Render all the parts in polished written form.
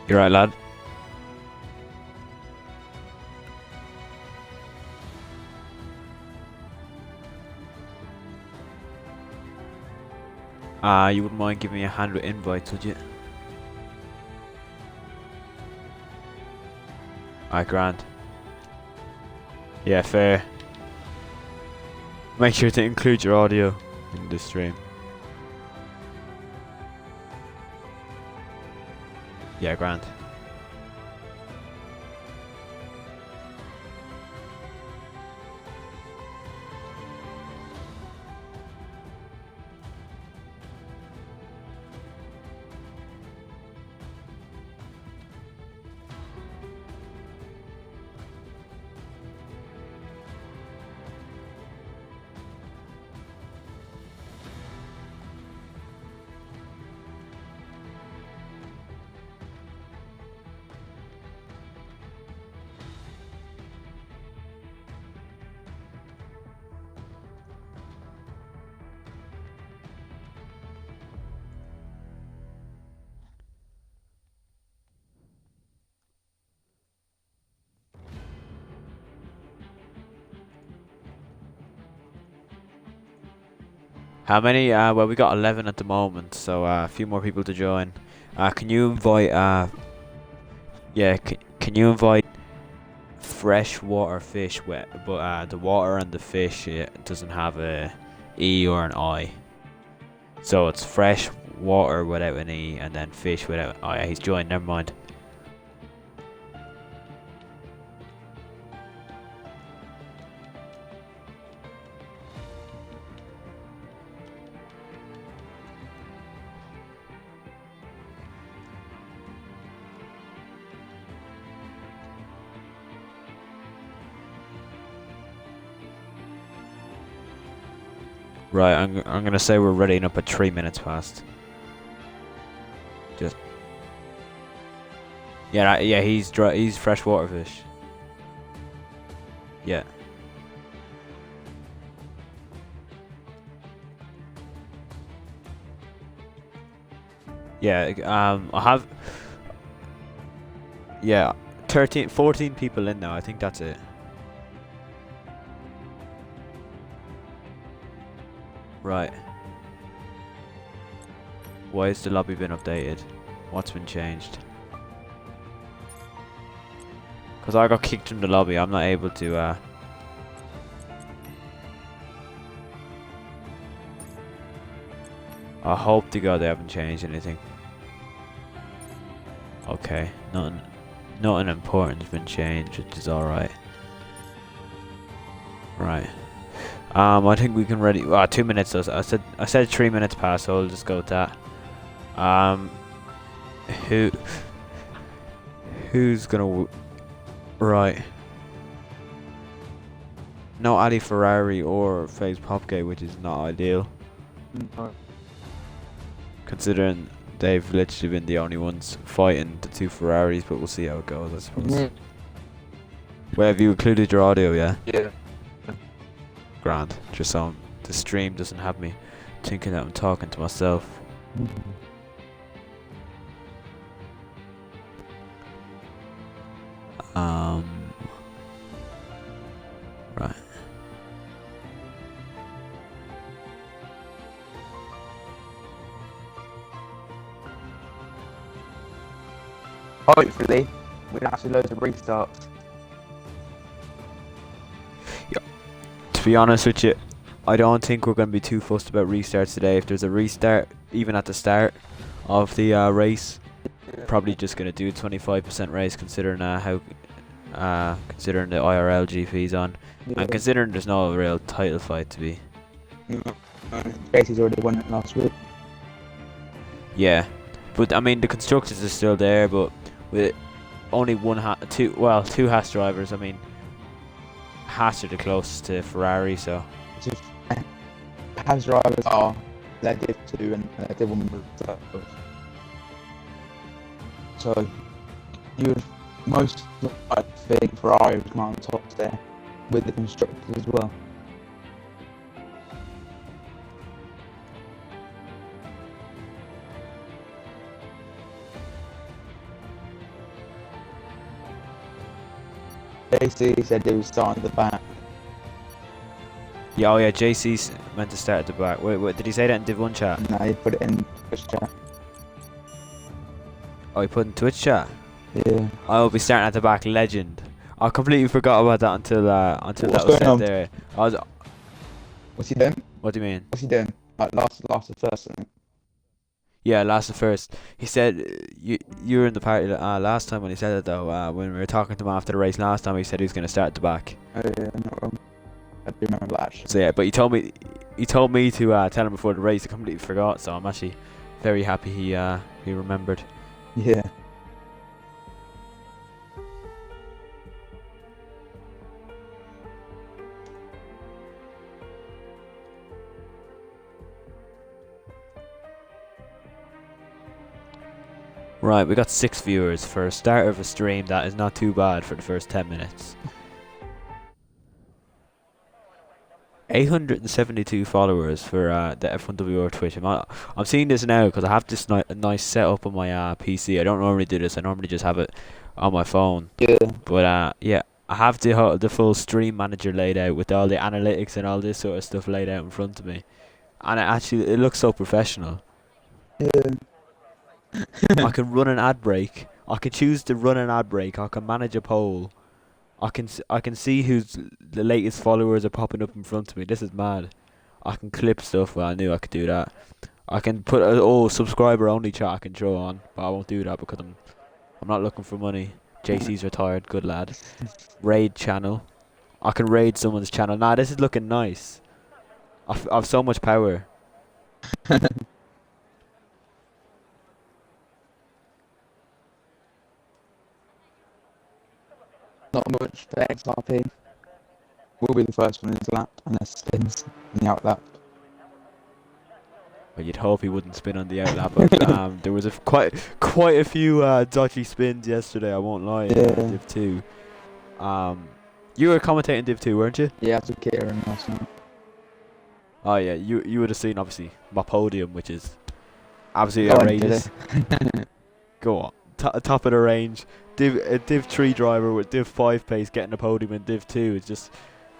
You're right, lad. You wouldn't mind giving me a hand with invites, would you? Alright, grand. Yeah, fair. Make sure to include your audio in the stream. Yeah, grand. How many? Well, we got 11 at the moment, so a few more people to join. Can you invite? Yeah, can you invite freshwater fish? But the water and the fish it doesn't have a E or an I, so it's fresh water without an E, and then fish without. Oh yeah, he's joined. Never mind. Right, I'm gonna say we're readying up at 3 minutes past. Just yeah, he's freshwater fish. Yeah. Yeah, I have 14 people in now. I think that's it. Right. Why has the lobby been updated? What's been changed? Because I got kicked from the lobby, I'm not able to, I hope to God they haven't changed anything. Okay, nothing important's been changed, which is alright. Right. I think we can ready. 2 minutes. Though. I said 3 minutes past, so I'll just go with that. Who's gonna? Right. No Ali Ferrari or FaZe Popgate, which is not ideal. Considering they've literally been the only ones fighting the two Ferraris, but we'll see how it goes, I suppose. Where have you included your audio? Yeah. Yeah. Grand. Just so the stream doesn't have me thinking that I'm talking to myself. Right. Hopefully, we don't have to loads of restarts. To be honest with you, I don't think we're going to be too fussed about restarts today. If there's a restart, even at the start of the race, probably just going to do a 25% race, considering considering the IRL GP's on, and considering there's no real title fight to be. Casey's already won it last week. Yeah, but I mean the constructors are still there, but with only two Haas drivers. I mean, Haas are the closest to Ferrari, so. Haas drivers are they did two and they did one with so you would most think Ferrari would come on top there with the constructors as well. JC said he was starting at the back. Yeah, oh yeah, JC's meant to start at the back. Wait, did he say that in Div 1 chat? No, he put it in Twitch chat. Oh, he put in Twitch chat? Yeah. I will be starting at the back, legend. I completely forgot about that until that was said there. What's he doing? What do you mean? What's he doing? Like last the first, I think. Yeah, last the first. He said you were in the party last time when he said it though. When we were talking to him after the race last time, he said he was going to start at the back. Oh yeah, not wrong. I do remember that actually. So yeah, but he told me to tell him before the race. I completely forgot, so I'm actually very happy he remembered. Yeah. Right, we got 6 viewers for a start of a stream. That is not too bad for the first 10 minutes. 872 followers for the F1WR Twitch. I'm seeing this now because I have this nice setup on my PC. I don't normally do this. I normally just have it on my phone. Yeah. But yeah, I have the full stream manager laid out with all the analytics and all this sort of stuff laid out in front of me, and it looks so professional. Yeah. I can run an ad break. I can choose to run an ad break. I can manage a poll. I can see who's the latest followers are popping up in front of me. This is mad. I can clip stuff. Well, I knew I could do that. I can put a subscriber only chat I can throw on, but I won't do that because I'm not looking for money. JC's retired, good lad. Raid channel. I can raid someone's channel. Nah, this is looking nice. I've so much power. Not much for XRP. We'll be the first one in his lap unless spins in the outlap. Well, you'd hope he wouldn't spin on the outlap. But, there was quite a few dodgy spins yesterday. I won't lie. Yeah. Div 2. You were commentating Div 2, weren't you? Yeah, I took Kieran last night. Oh yeah, you would have seen obviously my podium, which is absolutely outrageous. Go on, top of the range. Div 3 driver with Div 5 pace getting a podium in Div 2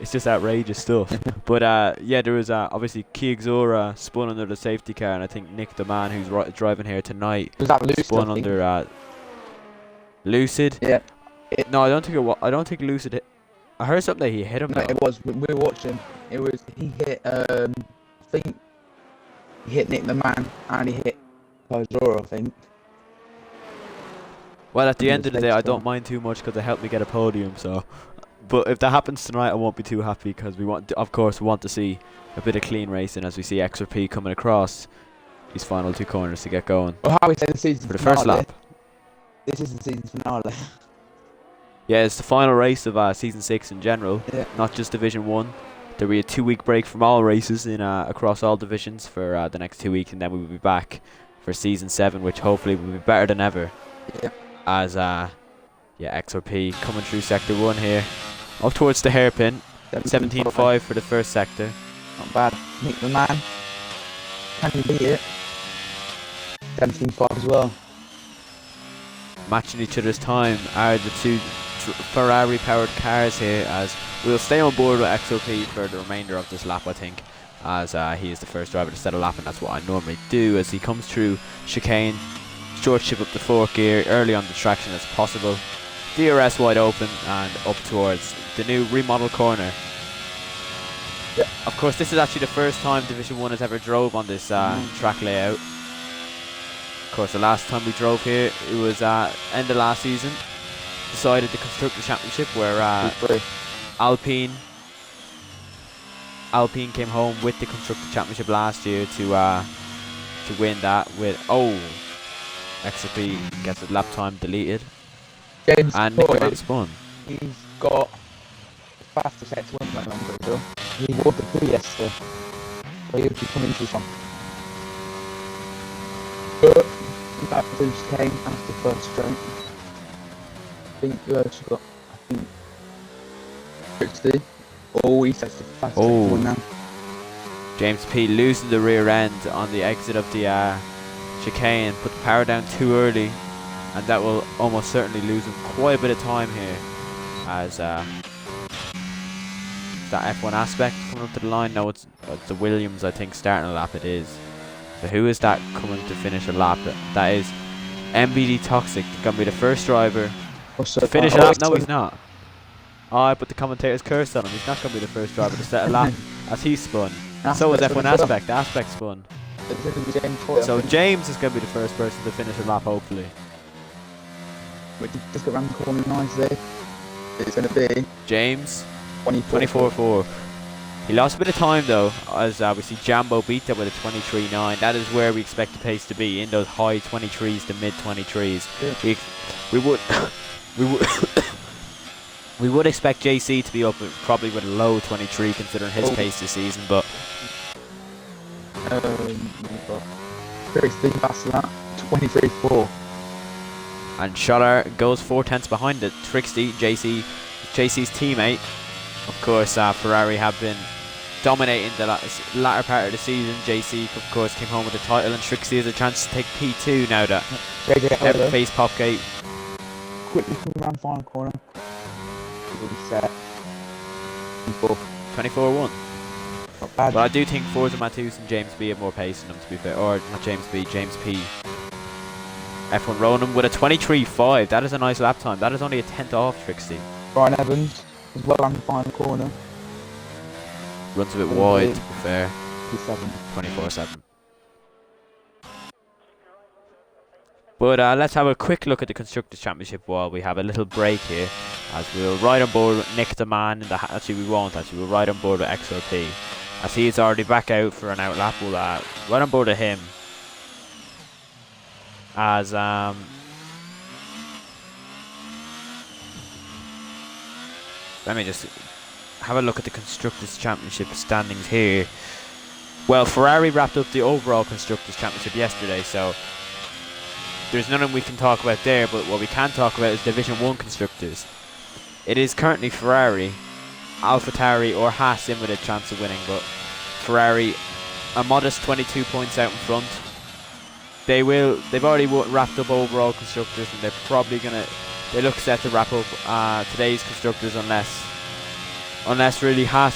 is just outrageous stuff. But yeah, there was obviously Kiexora spun under the safety car, and I think Nick, the man who's driving here tonight, Was that Lucid? spun under Lucid. Yeah. No, I don't think Lucid hit. I heard something that he hit him. No, though. it was. We were watching. It was. He hit. I think he hit Nick the man, and he hit Kiexora, I think. Well, at the end of the day, I don't mind too much because it helped me get a podium. So, but if that happens tonight, I won't be too happy because we want to see a bit of clean racing as we see XRP coming across these final 2 corners to get going. Well, how we say the season For the finale. first lap. This is the season finale. Yeah, it's the final race of season 6 in general, Yeah. not just Division 1. There'll be a 2-week break from all races in across all divisions for the next 2 weeks, and then we'll be back for season 7, which hopefully will be better than ever. Yeah. As XRP coming through sector 1 here, up towards the hairpin. 17.5 for the first sector. Not bad. Nick the man. Can he beat it? 17.5 as well. Matching each other's time are the 2 Ferrari powered cars here, as we'll stay on board with XOP for the remainder of this lap, I think, as he is the first driver to set a lap, and that's what I normally do as he comes through chicane. Short chip up the 4th gear early on the traction as possible. DRS wide open and up towards the new remodel corner. Yeah. Of course, this is actually the first time Division 1 has ever drove on this track layout. Of course, the last time we drove here, it was end of last season. Decided the Constructor Championship where Alpine came home with the Constructor Championship last year to win that with XFP gets his lap time deleted. James And Nick the spun. He's got the fastest set to win, I'm pretty sure. He won the 2 yesterday. So he'll be coming through something. But that boost came after the first straight. I think you actually got 60. Oh, he sets the fastest set to win now. James P losing the rear end on the exit of the chicane, put the power down too early, and that will almost certainly lose him quite a bit of time here. as that F1 aspect coming up to the line. No, it's the Williams, I think, starting a lap. It is. So who is that coming to finish a lap? That is MBD Toxic. Gonna be the first driver to finish a lap. No, he's not. Oh, I put the commentator's curse on him. He's not gonna be the first driver to set a lap as he spun. So was F1 aspect. The aspect spun. So James is gonna be the first person to finish a lap, hopefully. We just got around the corner nicely. It's gonna be James. 24.4. He lost a bit of time though, as we see Jambo beat that with a 23.9. That is where we expect the pace to be, in those high 23s to mid 23s. Yeah. We would we would expect JC to be up probably with a low 23 considering his pace this season, but Trixie faster than that, 23.4. And Scholler goes 4 tenths behind it. Trixie, JC's teammate. Of course, Ferrari have been dominating the latter part of the season. JC, of course, came home with the title, and Trixie has a chance to take P2 now that never faced Popgate. Quickly come around final corner. Will be set. 24.1. But I do think Forza Matus and James B have more pace in them, to be fair. Or not James B, James P. F1 Ronan with a 23.5. That is a nice lap time. That is only a tenth off Trixie. Brian Evans as well around the final corner. Runs a bit wide, to be fair. 24.7. But let's have a quick look at the Constructors' Championship while we have a little break here. As we'll ride on board with Nick the Man. Actually, we won't. Actually, we'll ride on board with XRP. As he is already back out for an out lap, we'll ride on board with him. As let me just have a look at the Constructors' Championship standings here. Well, Ferrari wrapped up the overall Constructors' Championship yesterday, so there's nothing we can talk about there, but what we can talk about is Division 1 Constructors. It is currently Ferrari, AlphaTauri or Haas in with a chance of winning, but Ferrari a modest 22 points out in front. They've already wrapped up overall Constructors, and they're probably they look set to wrap up today's Constructors unless really Haas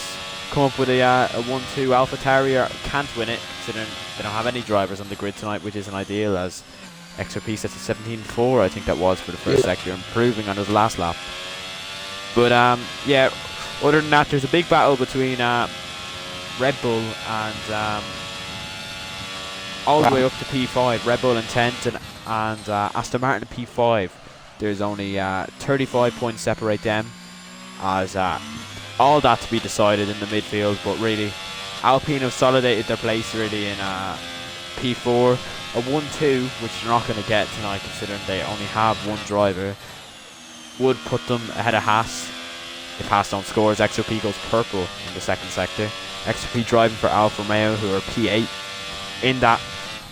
come up with a 1-2 AlphaTauri or can't win it, considering they don't have any drivers on the grid tonight, which isn't ideal, as XRP sets a 17.4, I think that was, for the first sector, improving on his last lap. But yeah, other than that, there's a big battle between Red Bull and all the way up to P5. Red Bull in 10th and Aston Martin in P5. There's only 35 points separate them, as all that to be decided in the midfield. But really, Alpine have solidated their place really in P4. A 1-2, which they're not going to get tonight considering they only have one driver, would put them ahead of Haas. If Haas don't score, as XRP goes purple in the second sector. XRP driving for Alfa Romeo, who are P8 in that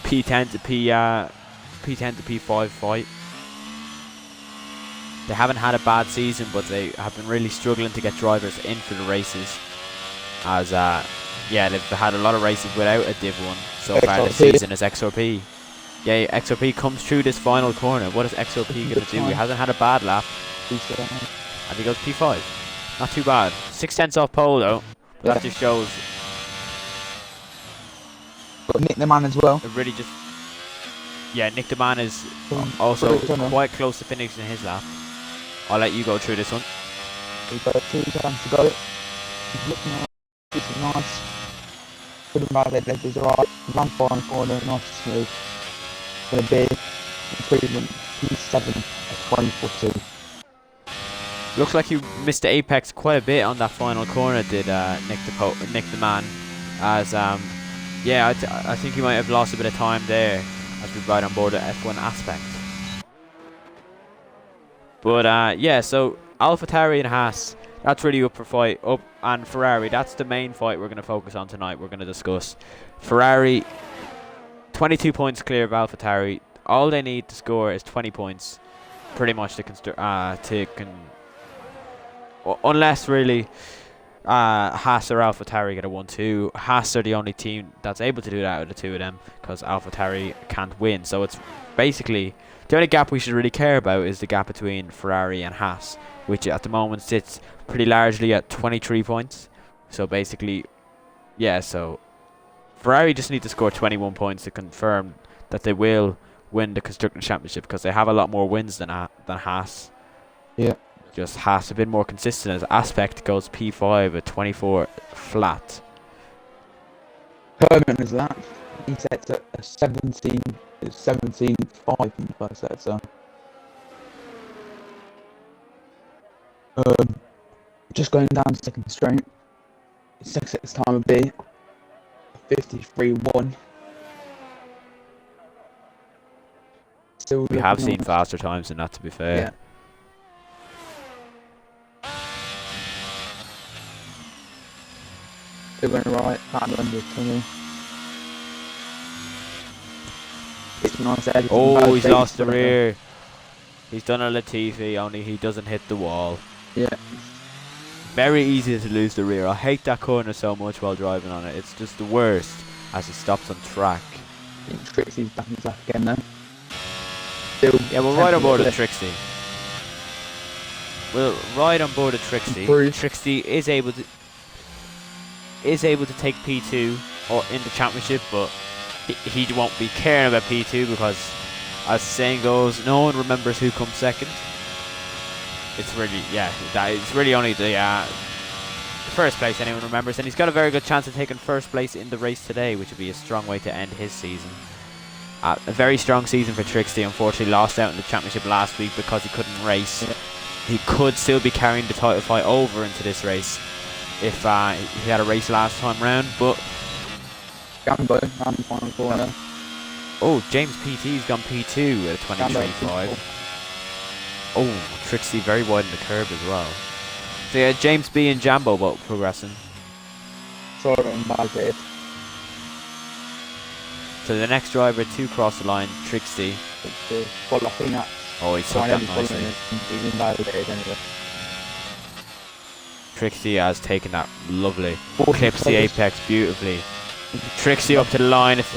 P10 to P5 fight. They haven't had a bad season, but they have been really struggling to get drivers in for the races. As yeah, they've had a lot of races without a Div 1 so far this season as XRP. Yeah, XRP comes through this final corner. What is XRP going to do? He hasn't had a bad lap. And he goes P5. Not too bad. 6 tenths off pole though. But that just shows. But Nick the Man as well. It really just. Yeah, Nick the Man is also quite close to finishing his lap. I'll let you go through this one. We've got 2 times to go. He's looking nice. This is nice. Good and bad leg is alright. Run final corner, nice and smooth. Gonna be improvement P7 at 24.2. Looks like he missed the apex quite a bit on that final corner, did Nick the Man. As yeah, I think he might have lost a bit of time there as we ride on board the F1 aspect. But yeah, so AlphaTauri and Haas, that's really up for fight. And Ferrari, that's the main fight we're going to focus on tonight. We're going to discuss Ferrari, 22 points clear of AlphaTauri. All they need to score is 20 points, pretty much unless really Haas or AlphaTauri get a 1-2. Haas are the only team that's able to do that out of the two of them, because AlphaTauri can't win. So it's basically, the only gap we should really care about is the gap between Ferrari and Haas, which at the moment sits pretty largely at 23 points. So basically, yeah, so Ferrari just need to score 21 points to confirm that they will win the Constructors' Championship, because they have a lot more wins than Haas. Yeah. Just Haas a bit more consistent, as Aspect goes P5 at 24 flat. Herman is that. He sets at a 17-5 in the first set, so. Just going down to second straight. 6 time would be 53-1. Still We have seen faster times than that, to be fair. Yeah. Still going right, back to under the tunnel. It's nice edge. Oh, he's lost the rear. He's done a Latifi, only he doesn't hit the wall. Yeah. Very easy to lose the rear. I hate that corner so much while driving on it. It's just the worst as it stops on track. Trixie's back in track again now. Still Yeah, we'll ride on board with Trixie. We'll ride on board with Trixie. Trixie is able to take P2 or in the championship, but he won't be caring about P2 because, as the saying goes, no one remembers who comes second. It's really, it's really only the first place anyone remembers, and he's got a very good chance of taking first place in the race today, which would be a strong way to end his season. A very strong season for Trixie. Unfortunately lost out in the championship last week because he couldn't race. Yeah. He could still be carrying the title fight over into this race if he had a race last time round, but Gambo around the final corner. Oh, James PT's gone P2 at a 23.5. Oh, Trixie very wide in the curb as well. So yeah, James B and Jambo both progressing. Sort of invalidated. So the next driver to cross the line, Trixie. Oh, he took that nicely. He's invalidated anyway. Trixie has taken that lovely. Clips the apex beautifully. Trixie up to the line. It's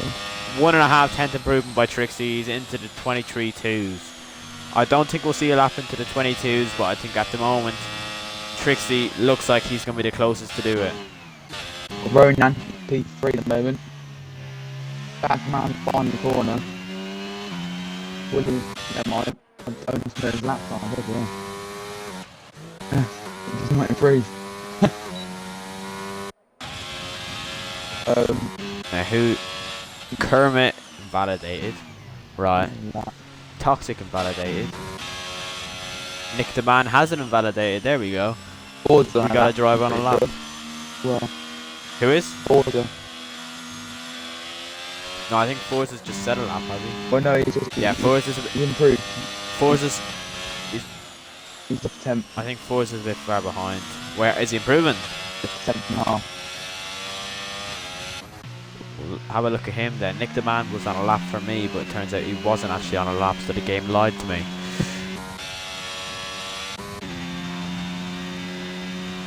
1.5 tenth improvement by Trixie. He's into the 23.2s. I don't think we'll see a lap into the 22s, but I think at the moment Trixie looks like he's going to be the closest to do it. Ronan P3 at the moment. Back round the final corner. Never mind. I don't just know his lap time as well. It does not improve. Now who? Kermit invalidated. Right. Toxic invalidated. Nick the Man hasn't invalidated. There we go. We got to drive on a lap. Well, who is? Forza. No, I think Forza's just set a lap, has he? Well, no, he's just... Yeah, Forza's a bit... He improved. Forza's... He's the 10th. I think Forza's a bit far behind. Where is he improving? The 10th. We'll have a look at him then. Nick the Man was on a lap for me, but it turns out he wasn't actually on a lap, so the game lied to me.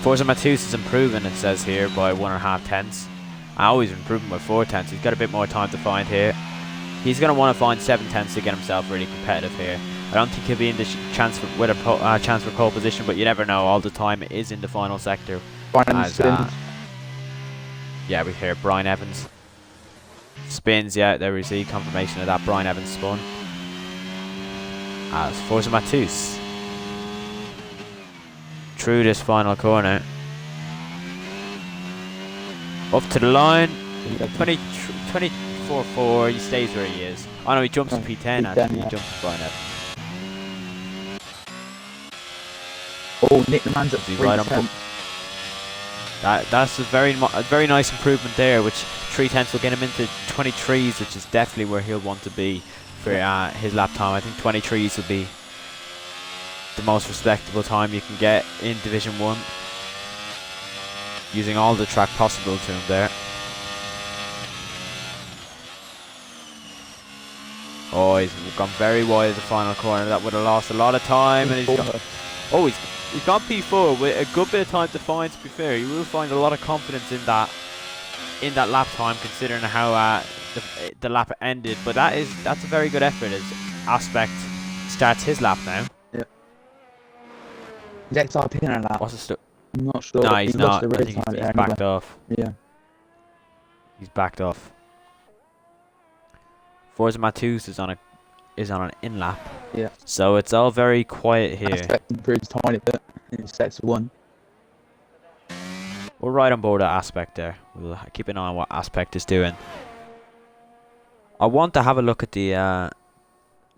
Forza Matus is improving, it says here, by 1.5 tenths. I always improving by 4 tenths. He's got a bit more time to find here. He's going to want to find 7 tenths to get himself really competitive here. I don't think he'll be in the chance for chance for pole position, but you never know. All the time it is in the final sector. Yeah, we hear Brian Evans spins. Yeah, there we see confirmation of that. Brian Evans spun. As Forza Matus through this final corner. Up to the line. 24.4. He stays where he is. Oh no, he jumps to P10 actually. He jumps to Brian Evans. Oh, Nick the Man's at 3%. That's a very nice improvement there, which 3 tenths will get him into 23s, which is definitely where he'll want to be for his lap time. I think 23s will be the most respectable time you can get in Division 1, using all the track possible to him there. Oh, he's gone very wide at the final corner. That would have lost a lot of time, and he's got... Oh, he's got P4 with a good bit of time to find. To be fair, you will find a lot of confidence in that lap time, considering how the lap ended. But that's a very good effort. As Aspect starts his lap now. Yeah. He's XRP on that. What's the I'm not sure. No, he's not. I think he's backed off. Yeah. He's backed off. Forza Matus is on an in lap. Yeah. So it's all very quiet here. Aspect improves a tiny bit in sets 1. We're right on board that Aspect there. We'll keep an eye on what Aspect is doing. I want to have a look at the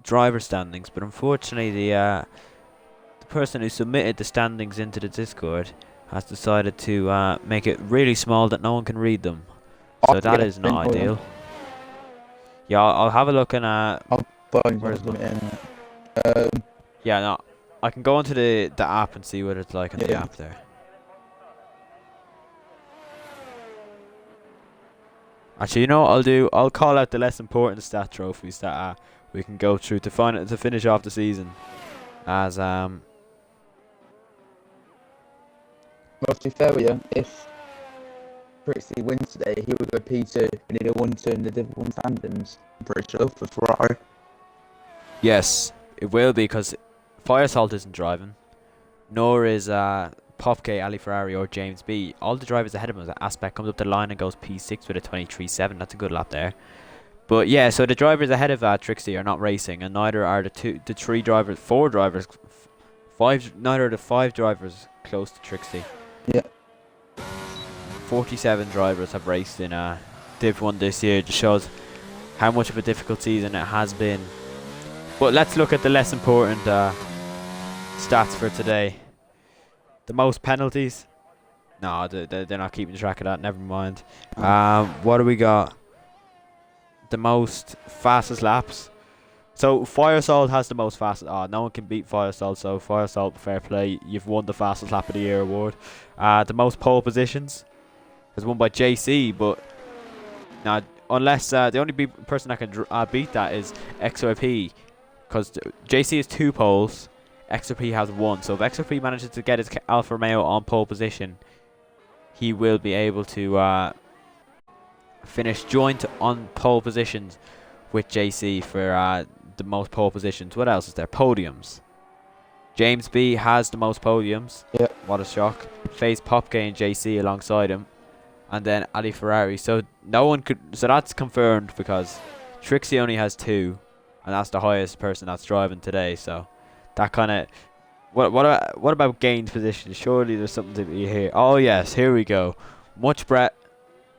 driver standings, but unfortunately the person who submitted the standings into the Discord has decided to make it really small that no one can read them. So that is not ideal. Yeah, I'll have a look and yeah, no, I can go into the app and see what it's like in the app there. Actually, you know what I'll do? I'll call out the less important stat trophies that we can go through to finish off the season. As Well, to be fair with you, if Trixie wins today, he would go P2 and he'd have won 2 in the Div 1 standings. I'm pretty sure for Ferrari. yes, it will be, because Firesalt isn't driving, nor is Popke, Ali Ferrari or James B. All the drivers ahead of him, as Aspect comes up the line and goes P6 with a 23.7. That's a good lap there. But yeah, so the drivers ahead of Trixie are not racing, and neither are the 4 drivers, 5. Neither are the 5 drivers close to Trixie. Yeah. 47 drivers have raced in Div 1 this year. It just shows how much of a difficult season it has been. But let's look at the less important stats for today. The most penalties. No, they're not keeping track of that. Never mind. What do we got? The most fastest laps. So Firesalt has the most fastest. Oh, no one can beat Firesalt. So Firesalt, fair play. You've won the fastest lap of the year award. The most pole positions is won by JC. But now, unless the only person that can beat that is XRP, because JC has 2 poles. XRP has 1, so if XRP manages to get his Alfa Romeo on pole position, he will be able to finish joint on pole positions with JC for the most pole positions. What else is there? Podiums. James B has the most podiums. Yeah. What a shock. Face Popke and JC alongside him, and then Ali Ferrari. So no one could. So that's confirmed, because Trixie only has 2, and that's the highest person that's driving today. So. That kind of... What about gained positions? Surely there's something to be here. Oh, yes. Here we go. Much Brett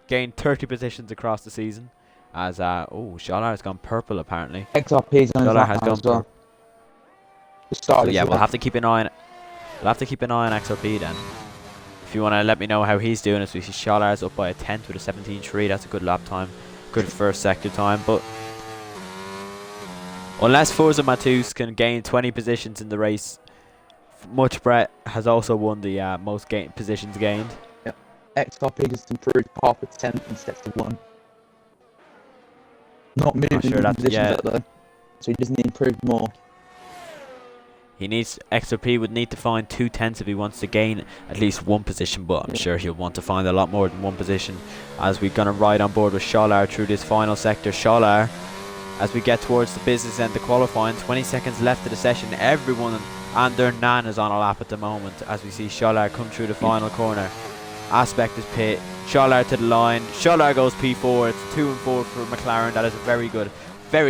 gained 30 positions across the season. As, Shalar has gone purple, apparently. XRP's on Shalar has gone as well. So, yeah, we'll have to keep an eye on... We'll have to keep an eye on XRP then. If you want to let me know how he's doing. As we see Shalar's up by a 10th with a 17.3. That's a good lap time. Good first sector time. But... unless Forza Matus can gain 20 positions in the race, Much Brett has also won the most positions gained. Yeah. XRP just improved half a 10th in sets of 1. Not moving sure that's, positions up though. So he doesn't improve more. XRP would need to find 2/10 if he wants to gain at least 1 position, but I'm sure he'll want to find a lot more than 1 position. As we're going to ride on board with Shalar through this final sector. Shalar, as we get towards the business end of qualifying, 20 seconds left of the session. Everyone and their nan is on a lap at the moment as we see Shalar come through the final corner. Aspect is pit. Shalar to the line. Shalar goes P4. It's 2 and 4 for McLaren. That is a very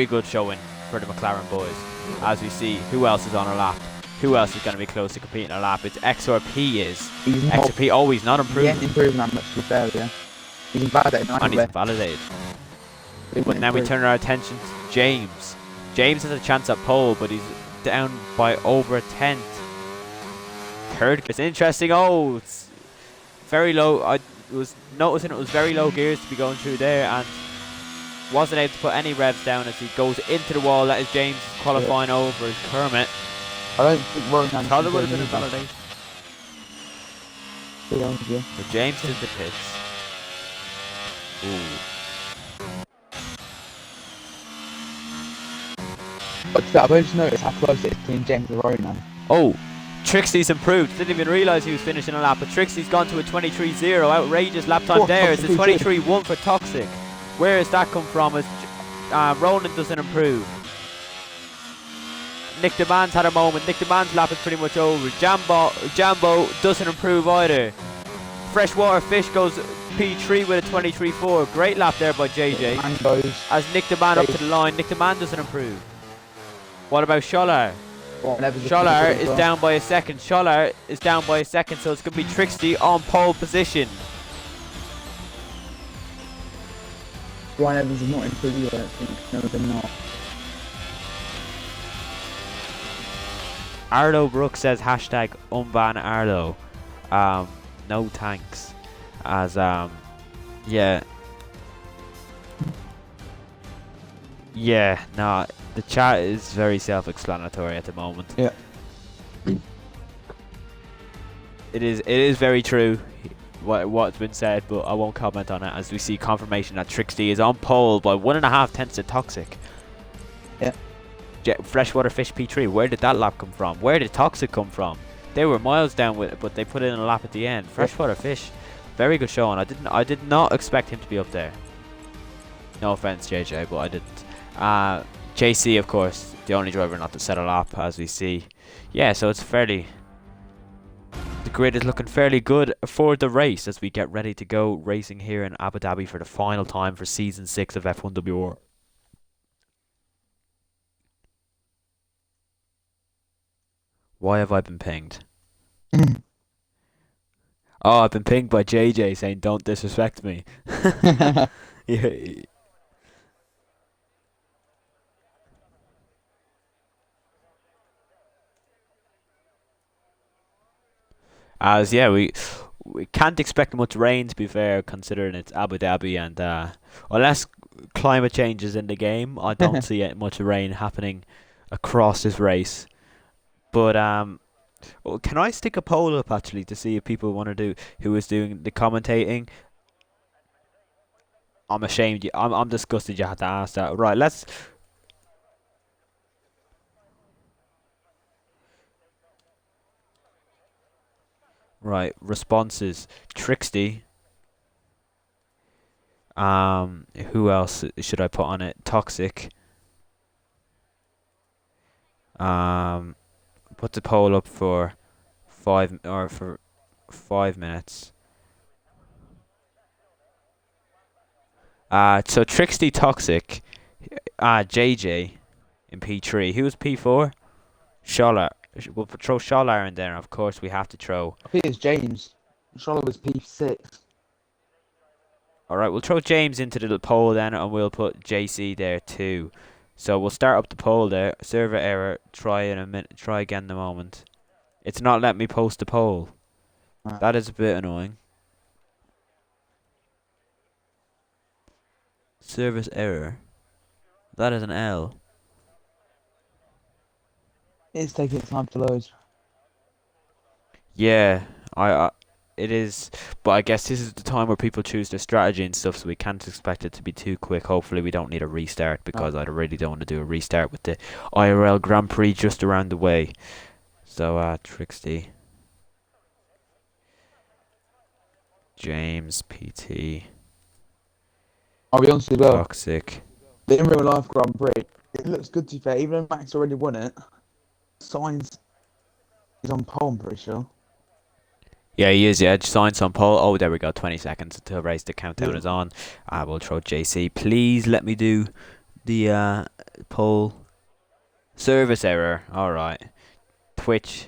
good showing for the McLaren boys. As we see, who else is on a lap? Who else is going to be close to competing a lap? It's XRP is. XRP always not improving. He ain't improving that much to be fair, yeah. He's invalidated. And he's invalidated. But now we turn our attention to James. James has a chance at pole, but he's down by over a 10th. Third, it's interesting. Oh, it's very low. I was noticing it was very low gears to be going through there, and wasn't able to put any revs down as he goes into the wall. That is James qualifying over his Kermit. I don't think Ronan Probably would have been a validation. Yeah. So James is the pits. Ooh. But I've just noticed how close it is between James and Ronan. Oh, Trixie's improved. Didn't even realise he was finishing a lap, but Trixie's gone to a 23.0. Outrageous lap time there. It's a 23.1 for Toxic. Where has that come from? As Ronan doesn't improve. Nick DeMann's had a moment. Nick DeMann's lap is pretty much over. Jambo doesn't improve either. Freshwater Fish goes P3 with a 23.4. Great lap there by JJ. And goes. As Nick DeMann up to the line. Nick DeMann doesn't improve. What about Scholar? Scholar is down by a second. Scholar is down by a second, so it's going to be Trixty on pole position. Ryan Evans is not improved either, I don't think. No, they're not. Arlo Brooks says hashtag unban Arlo. No thanks. As yeah. Yeah, no, the chat is very self-explanatory at the moment. Yeah. It is very true what's been said, but I won't comment on it as we see confirmation that Trixty is on pole by 1.5 tenths to Toxic. Yeah. Freshwater Fish P3, where did that lap come from? Where did Toxic come from? They were miles down with it, but they put in a lap at the end. Freshwater Fish, very good showing. I did not expect him to be up there. No offense, JJ, but I didn't. JC, of course, the only driver not to set a lap, as we see. Yeah, so it's fairly... The grid is looking fairly good for the race as we get ready to go racing here in Abu Dhabi for the final time for Season 6 of F1WR. Why have I been pinged? Oh, I've been pinged by JJ saying don't disrespect me. Yeah. As yeah, we can't expect much rain, to be fair, considering it's Abu Dhabi, and unless climate change is in the game, I don't see much rain happening across this race. But well, can I stick a poll up actually to see if people want to do who is doing the commentating? I'm ashamed. I'm disgusted. You had to ask that. Right, let's. Right, responses. Trixty. Who else should I put on it? Toxic. Put the poll up for 5 minutes. So Trixty, Toxic, JJ in P3. Who was P4? Scholar. We'll throw Scholar in there. Of course, we have to throw. I think it's James. Scholar was P6. All right, we'll throw James into the poll then, and we'll put JC there too. So we'll start up the poll there. Server error. Try in a minute. Try again in a moment. It's not letting me post the poll. Right. That is a bit annoying. Service error. That is an L. It's taking time to load. Yeah, it is, but I guess this is the time where people choose their strategy and stuff, so we can't expect it to be too quick. Hopefully we don't need a restart, because I really don't want to do a restart with the IRL Grand Prix just around the way. So, Trixty. James, PT. I'll be honest as well. Toxic. The in real life Grand Prix, it looks good to be fair. Even though Max already won it, Sainz is on pole, I'm pretty sure. Yeah, he is, yeah. Sainz on pole. Oh, there we go. 20 seconds until race. The countdown is on. We'll throw JC. Please let me do the poll. Service error. Alright. Twitch.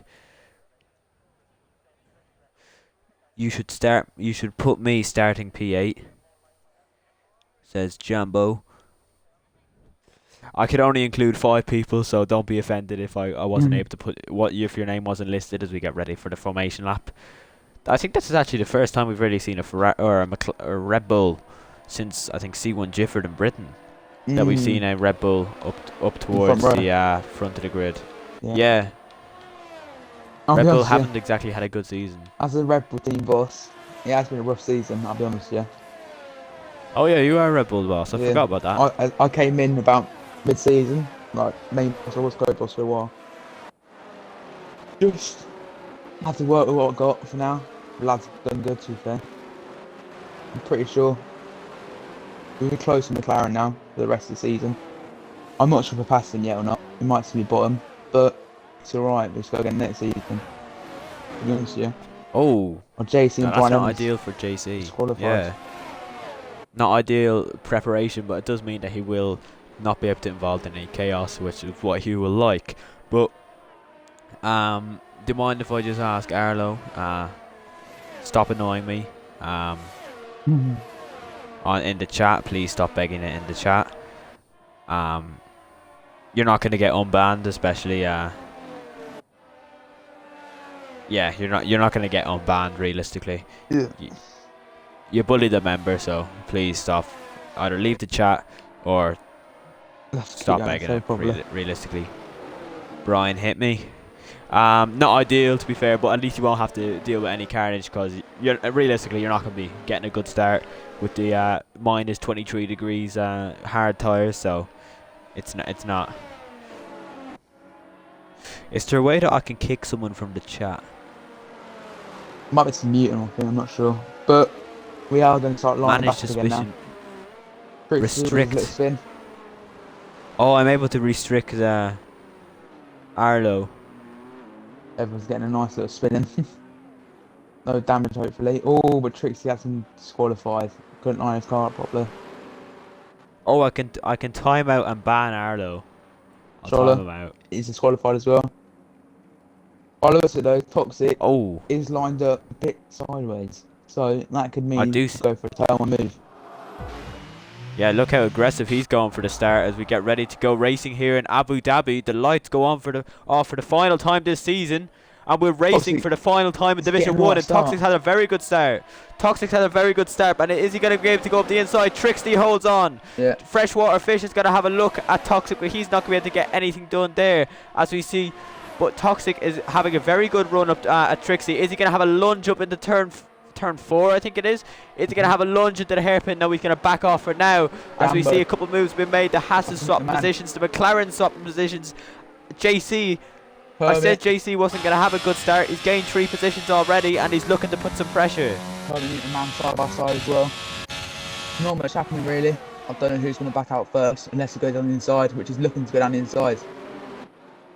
You should put me starting P8. Says Jambo. I could only include 5 people, so don't be offended if I wasn't able to put if your name wasn't listed as we get ready for the formation lap. I think this is actually the first time we've really seen a Red Bull since I think C1 Gifford in Britain that we've seen a Red Bull up towards the front of the grid. Yeah. Red Bull haven't exactly had a good season. As a Red Bull team boss, it has been a rough season, I'll be honest, yeah. Oh yeah, you are a Red Bull boss. I forgot about that. I came in about mid-season, like main boss. I was co-boss for a while. Just have to work with what I got for now. The lads have done good, to be fair. I'm pretty sure We'll be close to McLaren now for the rest of the season. I'm not sure if we're passing yet or not. We might still be bottom, but it's alright. We'll just go again next season. To be honest with you. Oh, Or JC and that's Brian not Evans ideal for JC. disqualified. Yeah. Not ideal preparation, but it does mean that he will not be able to involve in any chaos, which is what he will like. But do you mind if I just ask Arlo, stop annoying me? In the chat, please stop begging it in the chat. You're not going to get unbanned, especially yeah, you're not going to get unbanned realistically. Yeah. You bullied a member, so please stop. Either leave the chat or stop begging it. Realistically, Brian hit me. Not ideal, to be fair, but at least you won't have to deal with any carnage, because realistically you're not going to be getting a good start with the minus 23 degrees hard tires. So it's not. Is there a way that I can kick someone from the chat? Might be some muting or thing, I'm not sure. But we are going to start lining Manage back again now. suspicion. Restrict. Oh, I'm able to restrict Arlo. Everyone's getting a nice little spin in. No damage, hopefully. Oh, but Trixie has been disqualified. Couldn't line his car up properly. Oh, I can time out and ban Arlo. I'll time him out. He's disqualified as well. I looked at though, Toxic Oh, is lined up a bit sideways. So that could mean go for a tail and move. yeah, look how aggressive he's going for the start as we get ready to go racing here in Abu Dhabi. The lights go on for the final time this season, and we're racing for the final time in Division 1, and Toxic's had a very good start. Toxic's had a very good start, but is he going to be able to go up the inside? Trixie holds on. Yeah. Freshwater Fish is going to have a look at Toxic, but he's not going to be able to get anything done there, as we see. But Toxic is having a very good run up at Trixie. Is he going to have a lunge up into turn 4, I think it is? Is he going to have a lunge into the hairpin? No, he's going to back off for now. As we see a couple of moves being made. The Haas is swapping positions. The McLaren swapping positions. JC, I said JC wasn't going to have a good start. He's gained 3 positions already, and he's looking to put some pressure. Probably need the man side by side as well. Not much happening really. I don't know who's going to back out first, unless he goes down the inside, which is looking to go down the inside.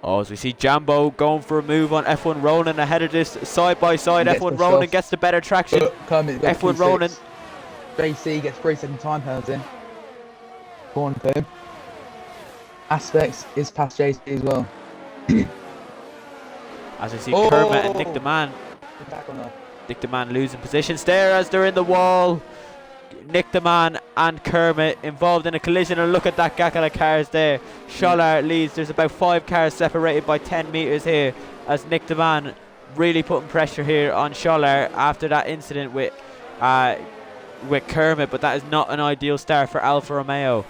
Oh, as we see Jambo going for a move on F1 Ronan ahead of this side by side. F1 Ronan gets the better traction. F1 Ronan. JC gets 3 second time penalty. Corn poo. Aspects is past JC as well. As we see Kermit and Nick the Man. Nick the Man losing positions there as they're in the wall. Nick the Man and Kermit involved in a collision, and look at that gap of cars there. Scholar leads. There's about 5 cars separated by 10 metres here, as Nick the Man really putting pressure here on Scholar after that incident with Kermit, but that is not an ideal start for Alfa Romeo.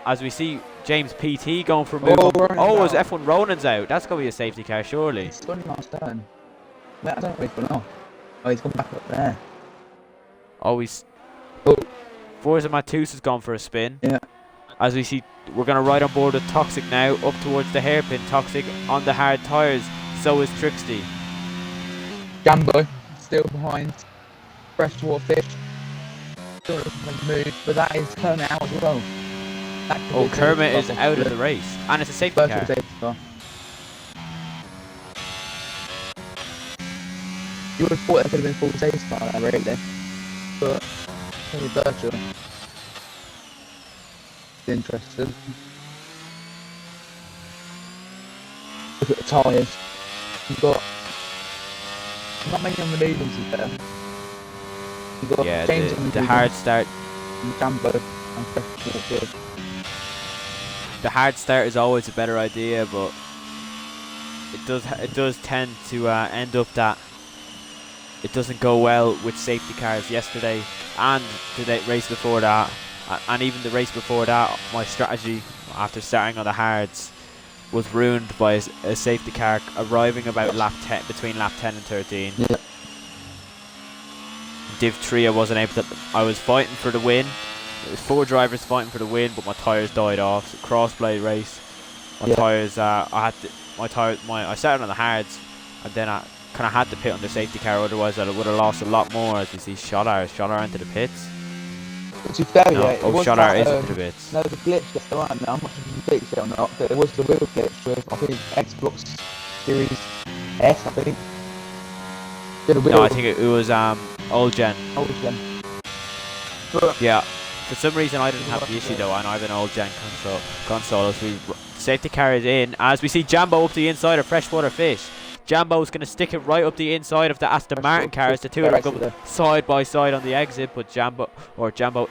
As we see James PT going for a move. As F1 Ronan's out. That's going to be a safety car, surely. He's going nice turn. I don't know where he's going off. Oh, he's gone back up there. Forza Matus has gone for a spin. Yeah. As we see, we're going to ride on board with Toxic now, up towards the hairpin. Toxic on the hard tyres. So is Trixie. Jambo still behind. Freshwater Fish. Still looking to move, but that is Kermit out as well. Kermit is out of the race, and it's a safety car. You would have thought it could have been full safety car there, really. But only virtual. It's interesting. Look at the tyres. You've got not many on the mediums there. You've got the hard start. Jambo and Freshwater. The hard start is always a better idea, but it does tend to end up that it doesn't go well with safety cars. Yesterday and the race before that, and even the race before that, my strategy after starting on the hards was ruined by a safety car arriving about lap 10, between lap 10 and 13. Yeah. Div 3 I wasn't able to. I was fighting for the win. There was 4 drivers fighting for the win, but my tyres died off. So crossblade race. My tyres, I started on the hards, and then I kind of had to pit on the safety car. Otherwise, I would have lost a lot more. As we see, Scholar into the pits. To be fair, No, yeah, it oh, was Sholar that, is up to bits. no, the glitch, that's the right now, I'm not sure if you fixed it or not, but it was the real glitch with, I think, Xbox Series S, I think. Did a real No, I think it was old gen. old gen. But, Yeah. For some reason, I didn't have the issue though, and I have an old gen console. As we safety car is in, as we see Jambo up the inside of Freshwater Fish. Jambo's going to stick it right up the inside of the Aston Martin car as the two of them go side by side on the exit, but Jambo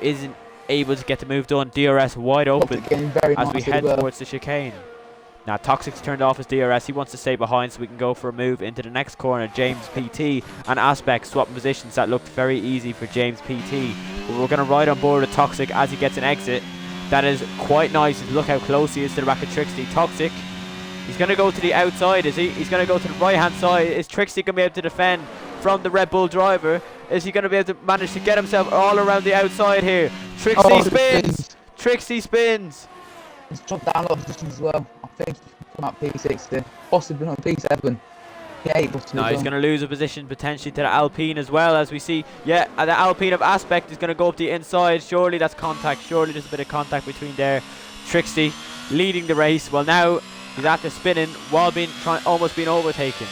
isn't able to get the move done. DRS wide open as we head towards the chicane. Now Toxic's turned off his DRS. He wants to stay behind so we can go for a move into the next corner. James PT and Aspect swapping positions. That looked very easy for James PT. But we're going to ride on board with Toxic as he gets an exit. That is quite nice. Look how close he is to the back of Trixie. Toxic, he's going to go to the outside, is he? He's going to go to the right hand side. Is Trixie going to be able to defend from the Red Bull driver? Is he going to be able to manage to get himself all around the outside here? Trixie spins! Trixie spins! He's dropped down a lot of positions as well. I think come out P6 then. Possibly on P7. P8 possibly. No, he's going to lose a position potentially to the Alpine as well, as we see. Yeah, the Alpine of Aspect is going to go up the inside. Surely that's contact. Surely there's a bit of contact between there. Trixie leading the race. Well, now he's after spinning while almost being overtaken.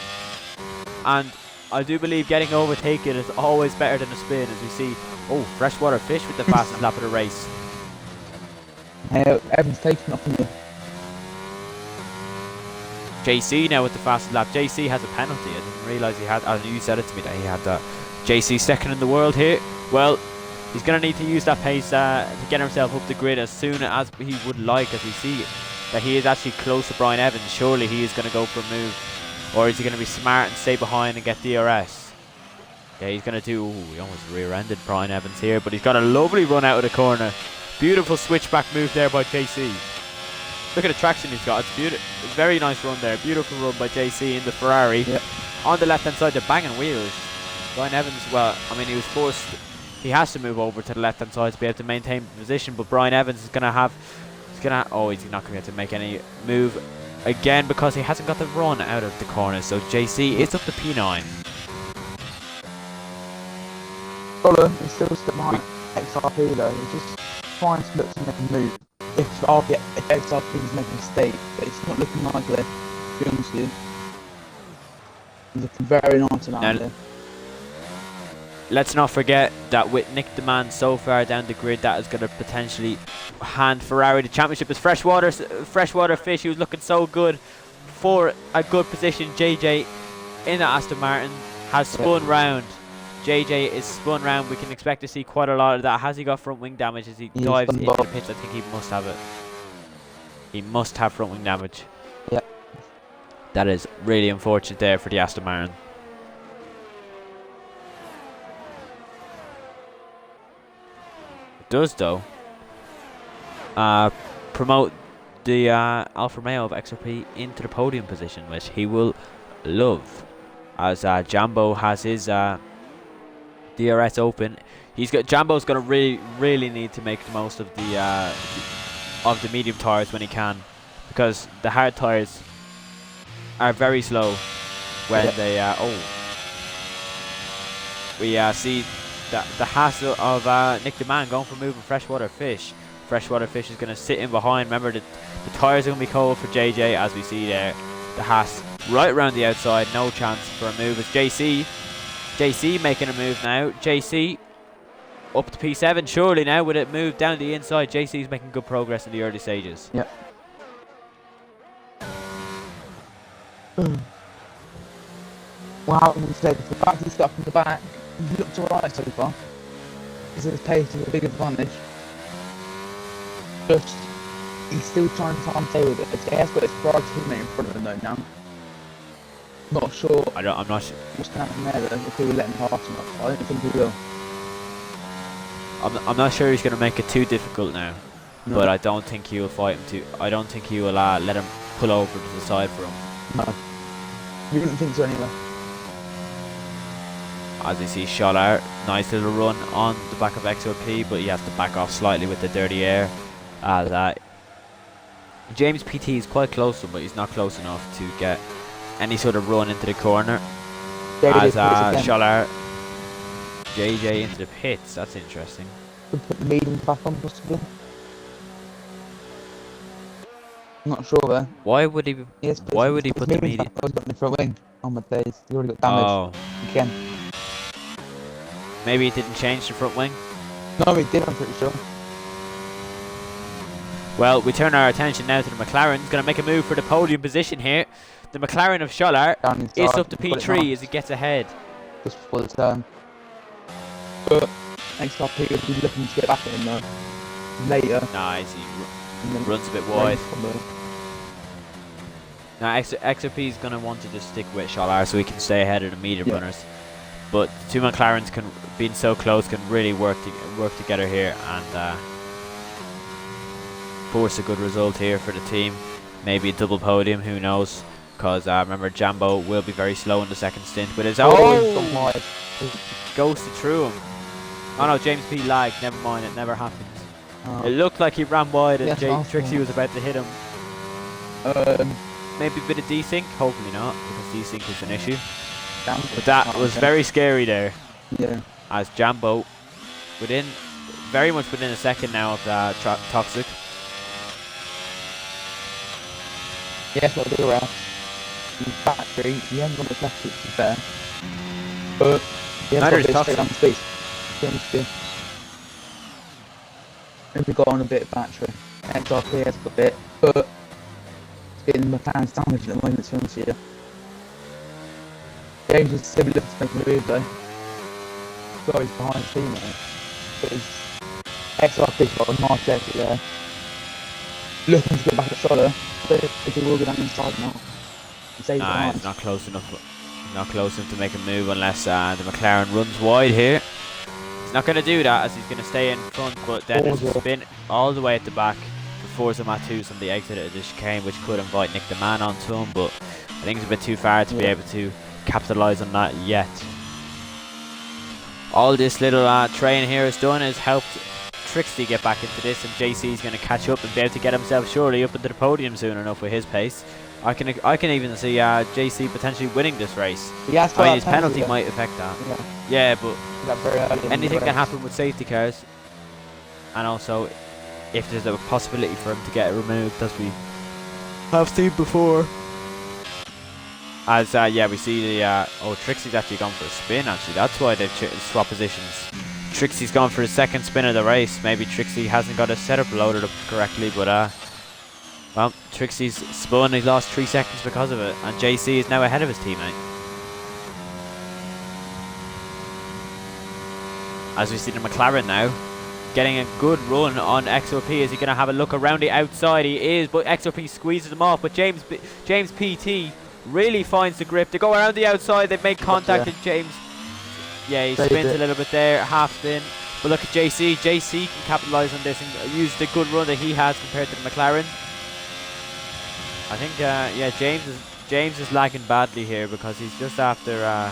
And I do believe getting overtaken is always better than a spin, as we see. Oh, Freshwater Fish with the fastest lap of the race. Evans taking off from you. JC now with the fastest lap. JC has a penalty. I didn't realise he had. Oh, you said it to me that he had that. JC second in the world here. Well, he's going to need to use that pace to get himself up the grid as soon as he would like, as we see that he is actually close to Brian Evans. Surely he is going to go for a move. Or is he going to be smart and stay behind and get DRS? Yeah, he's going to do. Ooh, he almost rear-ended Brian Evans here, but he's got a lovely run out of the corner. Beautiful switchback move there by JC. Look at the traction he's got. It's beautiful. Very nice run there. Beautiful run by JC in the Ferrari. Yep. On the left-hand side, they're banging wheels. Brian Evans, well, I mean, he was forced. He has to move over to the left-hand side to be able to maintain position, but Brian Evans is going to have. Oh, he's not going to be able to make any move again because he hasn't got the run out of the corner. So JC is up to P9. Dollar is still behind XRP though. He's just trying to look to make a move. If XRP is making a mistake, but it's not looking likely, to be honest with you. He's looking very nice around there. Let's not forget that with Nick the Man so far down the grid, that is going to potentially hand Ferrari the championship. As Freshwater Fish, he was looking so good for a good position. JJ in the Aston Martin has spun round. JJ is spun round. We can expect to see quite a lot of that. Has he got front wing damage as he dives into the pits? I think he must have it. He must have front wing damage. Yep. That is really unfortunate there for the Aston Martin. It does though promote the Alfa Romeo of XRP into the podium position, which he will love, as Jambo has his DRS open. Jambo's going to really need to make the most of the medium tires when he can, because the hard tires are very slow when they we see the hassle of Nick the Man going for moving Freshwater Fish. Freshwater Fish is going to sit in behind. Remember the tires are going to be cold for JJ, as we see there. The Haas right around the outside, no chance for a move. It's JC making a move now. JC up to P7 surely now with it moved down the inside. JC's making good progress in the early stages. Yep. Wow, instead the fact he's stuck in the back, he looked alright so far. Because his pace is a big advantage. Just he's still trying to stay with it. He has got his Ferrari teammate in front of him though now. Not sure. I'm not sure what's going to happen there though, if he will let him pass him. I don't think he will. I'm not sure he's going to make it too difficult now. No. But I don't think he will fight him too. I don't think he will let him pull over to the side for him. No. You wouldn't think so anyway. As we see Scholar, nice little run on the back of XOP, but he has to back off slightly with the dirty air. As James PT is quite close to him, but he's not close enough to get any sort of run into the corner. As Scholar, JJ into the pits. That's interesting. Could put the mediums back on possibly. I'm not sure though. Why would he? Yes, Why would he put the media? I was got the front wing on my days. He already got damage. Oh, Again. maybe he didn't change the front wing. No, he did. I'm pretty sure. Well, we turn our attention now to the McLaren. He's going to make a move for the podium position here. The McLaren of Scholar is up to P3 as he gets ahead. Just before the turn. But XRP would be looking to get back at him though. Later. Nice, he runs a bit wide. Now XRP is going to want to just stick with Scholar so he can stay ahead of the medium runners. But two McLarens being so close can really work together here and force a good result here for the team. Maybe a double podium, who knows? Because remember, Jambo will be very slow in the second stint with his ghosted through him. Oh no, James P lagged. Never mind, it never happened. It looked like he ran wide and Trixie was about to hit him. Maybe a bit of desync, hopefully not, because desync is an issue. But that was very scary there. Yeah. As Jambo, very much within a second now of Toxic. Yes, what do around. His battery, he hasn't got much left to be fair. But he has got a bit straight on speed. Maybe got on a bit of battery. XRP has got a bit, but it's getting McLaren's damage at the moment, to be honest with you. James is still looking to make a move though. Got his behind his teammate. But his XRP's got a nice exit there. Looking to get back at Scholar. But if he will go down inside now. Nah, it's not close enough. Not close enough to make a move unless the McLaren runs wide here. He's not going to do that as he's going to stay in front, but then there's a spin all the way at the back for Forza Matus on the exit of the chicane, which could invite Nick the Man onto him, but I think it's a bit too far to be able to capitalise on that yet. All this little train here has done is helped Trixie get back into this, and JC is going to catch up and be able to get himself surely up into the podium soon enough with his pace. I can even see JC potentially winning this race. I mean, his penalty might affect that. Yeah, but anything can happen with safety cars. And also, if there's a possibility for him to get it removed, as we have seen before. As we see the Trixie's actually gone for a spin. Actually, that's why they've swapped positions. Trixie's gone for his second spin of the race. Maybe Trixie hasn't got his setup loaded up correctly, but well, Trixie's spun. He's lost 3 seconds because of it, and JC is now ahead of his teammate. As we see the McLaren now getting a good run on XOP. Is he going to have a look around the outside? He is, but XOP squeezes him off. But James PT really finds the grip. They go around the outside. They've made contact, and James, he spins a little bit there, half spin. But look at JC. JC can capitalise on this and use the good run that he has compared to the McLaren. I think, James is lagging badly here because he's just after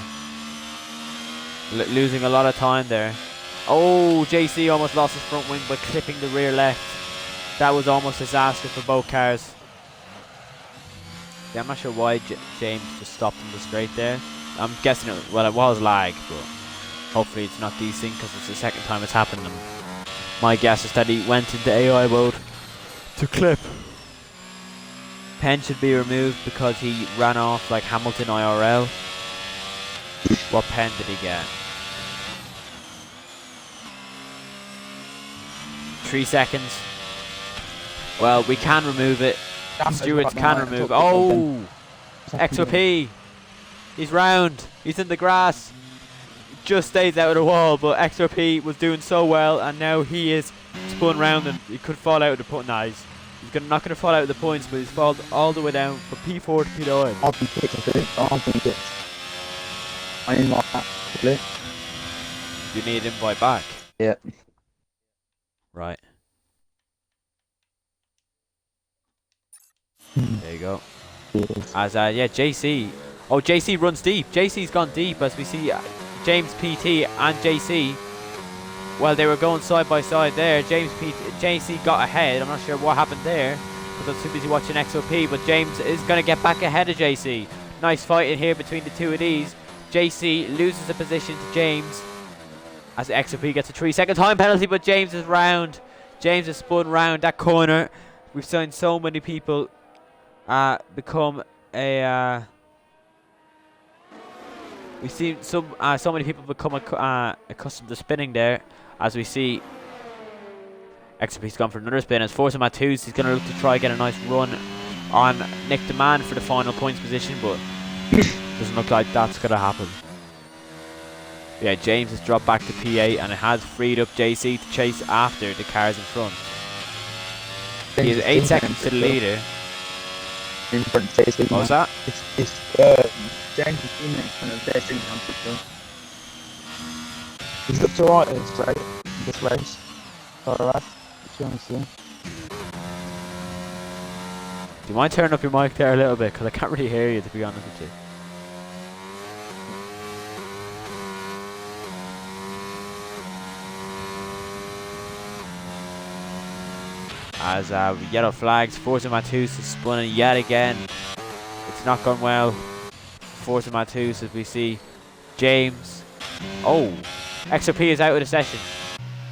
losing a lot of time there. Oh, JC almost lost his front wing by clipping the rear left. That was almost disaster for both cars. Yeah, I'm not sure why James just stopped in the straight there. I'm guessing it was lag, but hopefully it's not desync because it's the second time it's happened. And my guess is that he went into AI mode to clip. Pen should be removed because he ran off like Hamilton IRL. What pen did he get? 3 seconds. Well, we can remove it. Stewards can remove. Oh! XOP! He's round. He's in the grass. Just stays out of the wall, but XOP was doing so well, and now he is spun round and he could fall out of the point. Nice. He's not going to fall out of the points, but he's fallen all the way down from P4 to P9. I'll be picked, I think. I'll be picked. I didn't like that, probably. You need an invite back? Yeah. Right. There you go. As, JC. Oh, JC runs deep. JC's gone deep as we see James PT and JC. Well, they were going side by side there. JC got ahead. I'm not sure what happened there because I was too busy watching XOP, but James is going to get back ahead of JC. Nice fight in here between the two of these. JC loses the position to James. as XOP gets a 3-second time penalty, but James is round. James has spun round that corner. We've seen so many people become a. We've seen so many people become accustomed to spinning there, as we see XOP's gone for another spin. As Forza Matus, he's going to look to try get a nice run on Nick Demand for the final points position, but doesn't look like that's going to happen. Yeah, James has dropped back to P8 and it has freed up JC to chase after the cars in front. He has 8 seconds to the leader. In front of JC. What was that? It's James is in front of JC now, for sure. He's looked alright in this race. Alright, to be honest with you. Do you mind turning up your mic there a little bit? Because I can't really hear you, to be honest with you. As yellow flags, Forza Matus is spun yet again. It's not gone well. Forza Matus, as we see James. Oh, XOP is out of the session.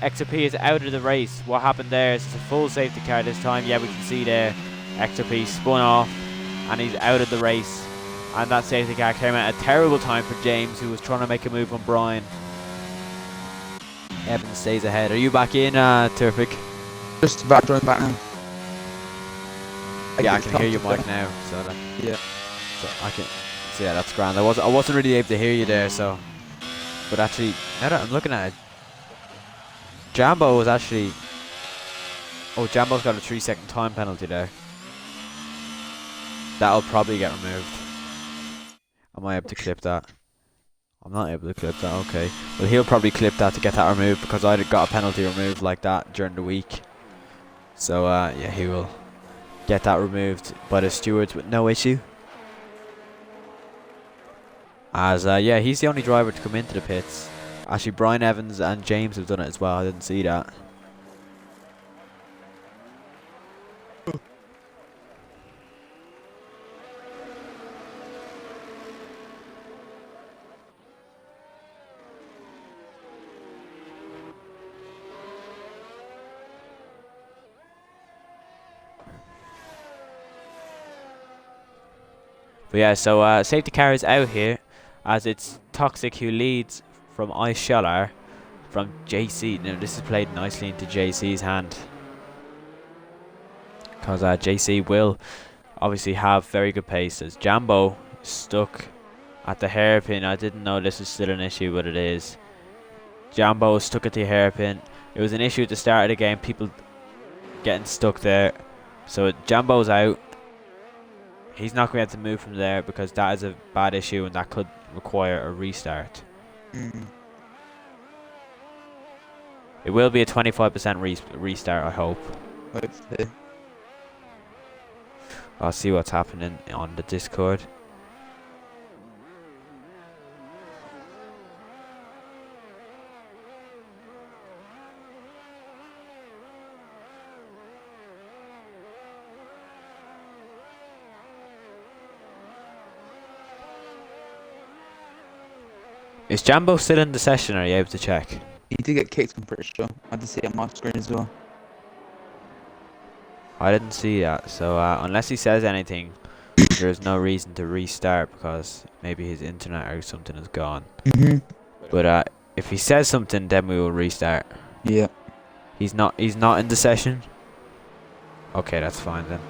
XOP is out of the race. What happened there is it's a full safety car this time. Yeah, we can see there. XOP spun off and he's out of the race. And that safety car came at a terrible time for James, who was trying to make a move on Brian. Evans stays ahead. Are you back in, Turpik? Just about to join back now. Yeah, I can hear your mic now. So that, yeah. So I can. So yeah, that's grand. I wasn't really able to hear you there. So, but actually, now that I'm looking at it, Jambo was actually. Oh, Jambo's got a 3-second time penalty there. That'll probably get removed. Am I able to clip that? I'm not able to clip that. Okay. Well, he'll probably clip that to get that removed because I'd got a penalty removed like that during the week. So yeah, he will get that removed by the stewards with no issue. As yeah, he's the only driver to come into the pits. Actually, Brian Evans and James have done it as well. I didn't see that. But yeah, so safety car is out here, as it's Toxic who leads from Ice Shellar from JC. Now this is played nicely into JC's hand, because JC will obviously have very good pace. As Jambo is stuck at the hairpin. I didn't know this was still an issue, but it is. Jambo is stuck at the hairpin. It was an issue at the start of the game, people getting stuck there. So Jambo's out. He's not going to be able to move from there because that is a bad issue and that could require a restart. It will be a 25% restart, I hope. Hopefully. I'll see what's happening on the Discord. Is Jambo still in the session? Are you able to check? He did get kicked, I'm pretty sure. I did see it on my screen as well. I didn't see that, so unless he says anything, there's no reason to restart because maybe his internet or something is gone. But if he says something, then we will restart. Yeah. He's not in the session? Okay, that's fine then.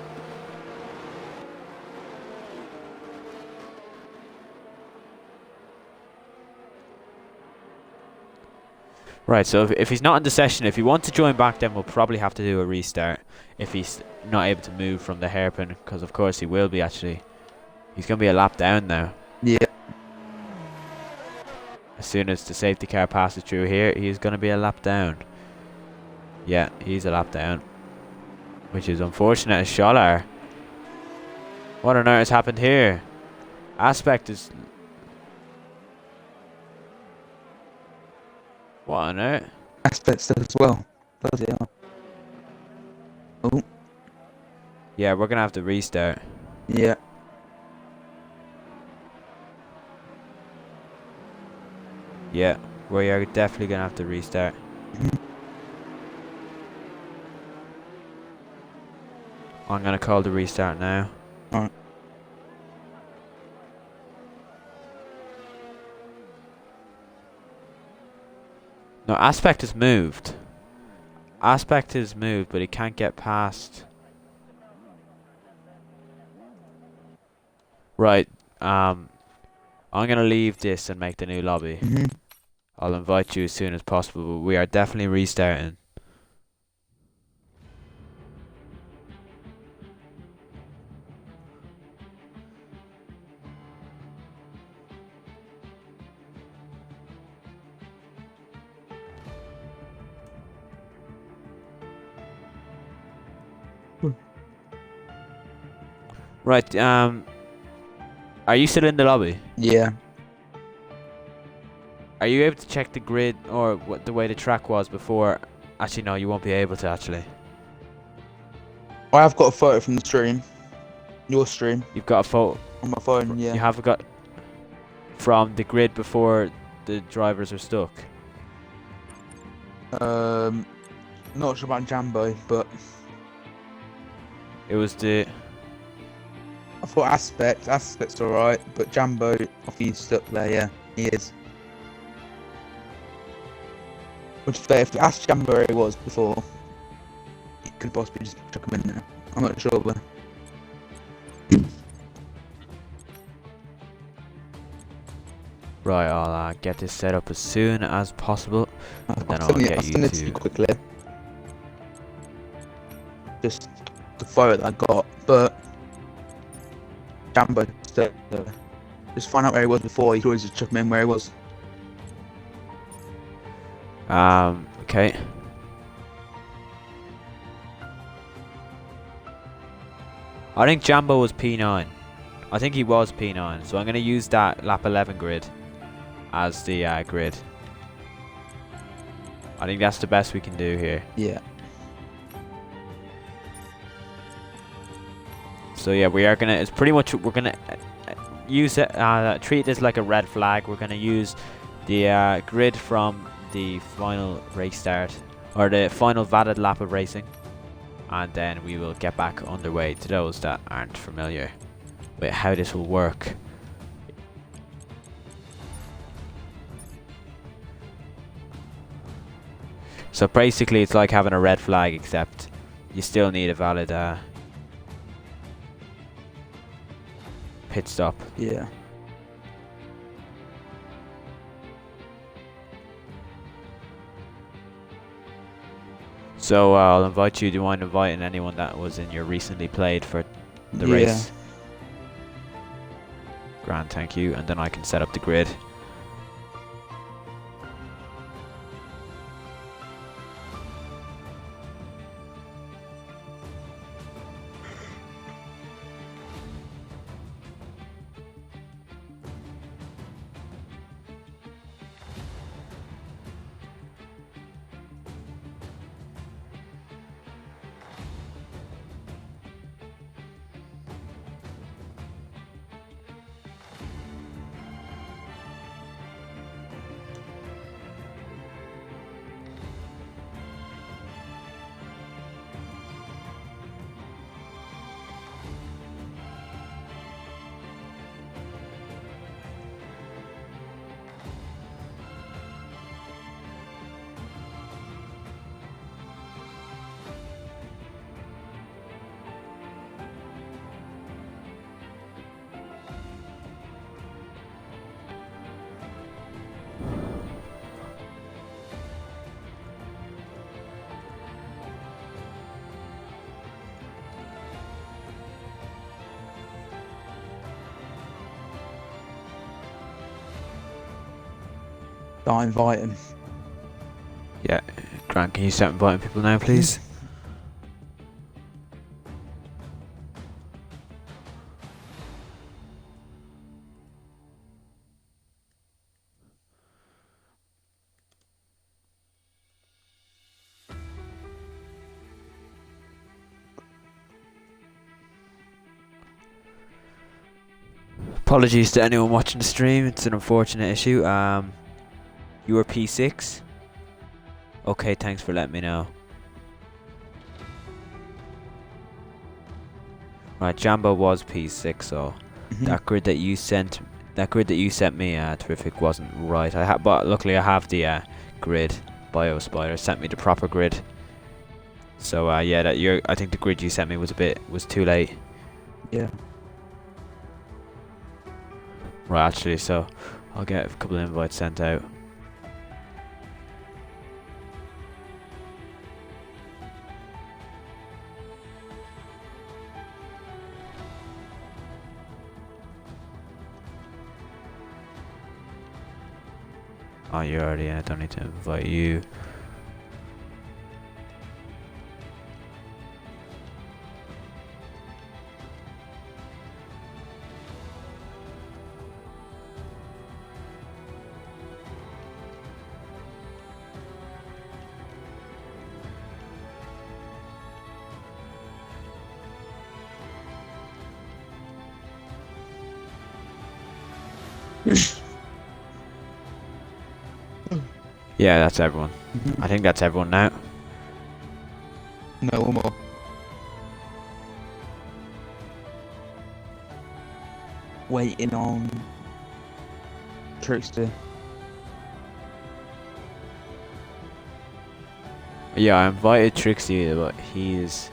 Right, so if he's not in the session, if he wants to join back, then we'll probably have to do a restart if he's not able to move from the hairpin, because of course he will be actually. He's going to be a lap down now. Yeah. As soon as the safety car passes through here, he's going to be a lap down. Yeah, he's a lap down, which is unfortunate as Scholar. What on earth has happened here? Aspect is... What on earth? Aspects as well. Bloody hell. Oh. Yeah, we're going to have to restart. Yeah. Yeah, We are definitely gonna have to restart. I'm gonna call the restart now. Alright. No, Aspect has moved. Aspect has moved, but he can't get past. Right. I'm gonna leave this and make the new lobby. I'll invite you as soon as possible, but we are definitely restarting. Right, are you still in the lobby? Yeah. Are you able to check the grid or what the way the track was before? Actually, no, you won't be able to actually. I have got a photo from the stream. Your stream. You've got a photo. On my phone, yeah. You have got from the grid before the drivers are stuck. Not sure about Jambo, but It was the. I thought Aspect's alright, but Jambo, if he's stuck there, yeah, he is. Which is fair, if you asked Jambo where he was before, he could possibly just chuck him in there. I'm not sure, but Right, I'll get this set up as soon as possible, and then I'll I'll get send you it to you to. quickly. Just the photo that I got, but Jambo, just find out where he was before. You could always just chuck him in where he was. Okay. I think Jambo was P9. I think he was P9, so I'm going to use that lap 11 grid as the grid. I think that's the best we can do here. Yeah. So yeah, we are gonna. It's pretty much we're gonna use it. Treat this like a red flag. We're gonna use the grid from the final race start or the final valid lap of racing, and then we will get back underway. To those that aren't familiar with how this will work. So basically, it's like having a red flag, except you still need a valid pit stop. Yeah. So I'll invite you. Do you mind inviting anyone that was in your recently played for the race? Grand, thank you. And then I can set up the grid. Don't invite him. Yeah, Grant, can you start inviting people now, please? Apologies to anyone watching the stream. It's an unfortunate issue. You were P6? Okay, thanks for letting me know. Right, Jambo was P6, so that grid that you sent me, Terrific, wasn't right. But luckily I have the grid. BioSpider sent me the proper grid. So yeah, I think the grid you sent me was too late. Yeah. Right, actually, so I'll get a couple of invites sent out. Oh, you're already in. I don't need to invite you. Yeah, that's everyone. I think that's everyone now. No, one more. Waiting on Trickster. Yeah, I invited Trixie, but he's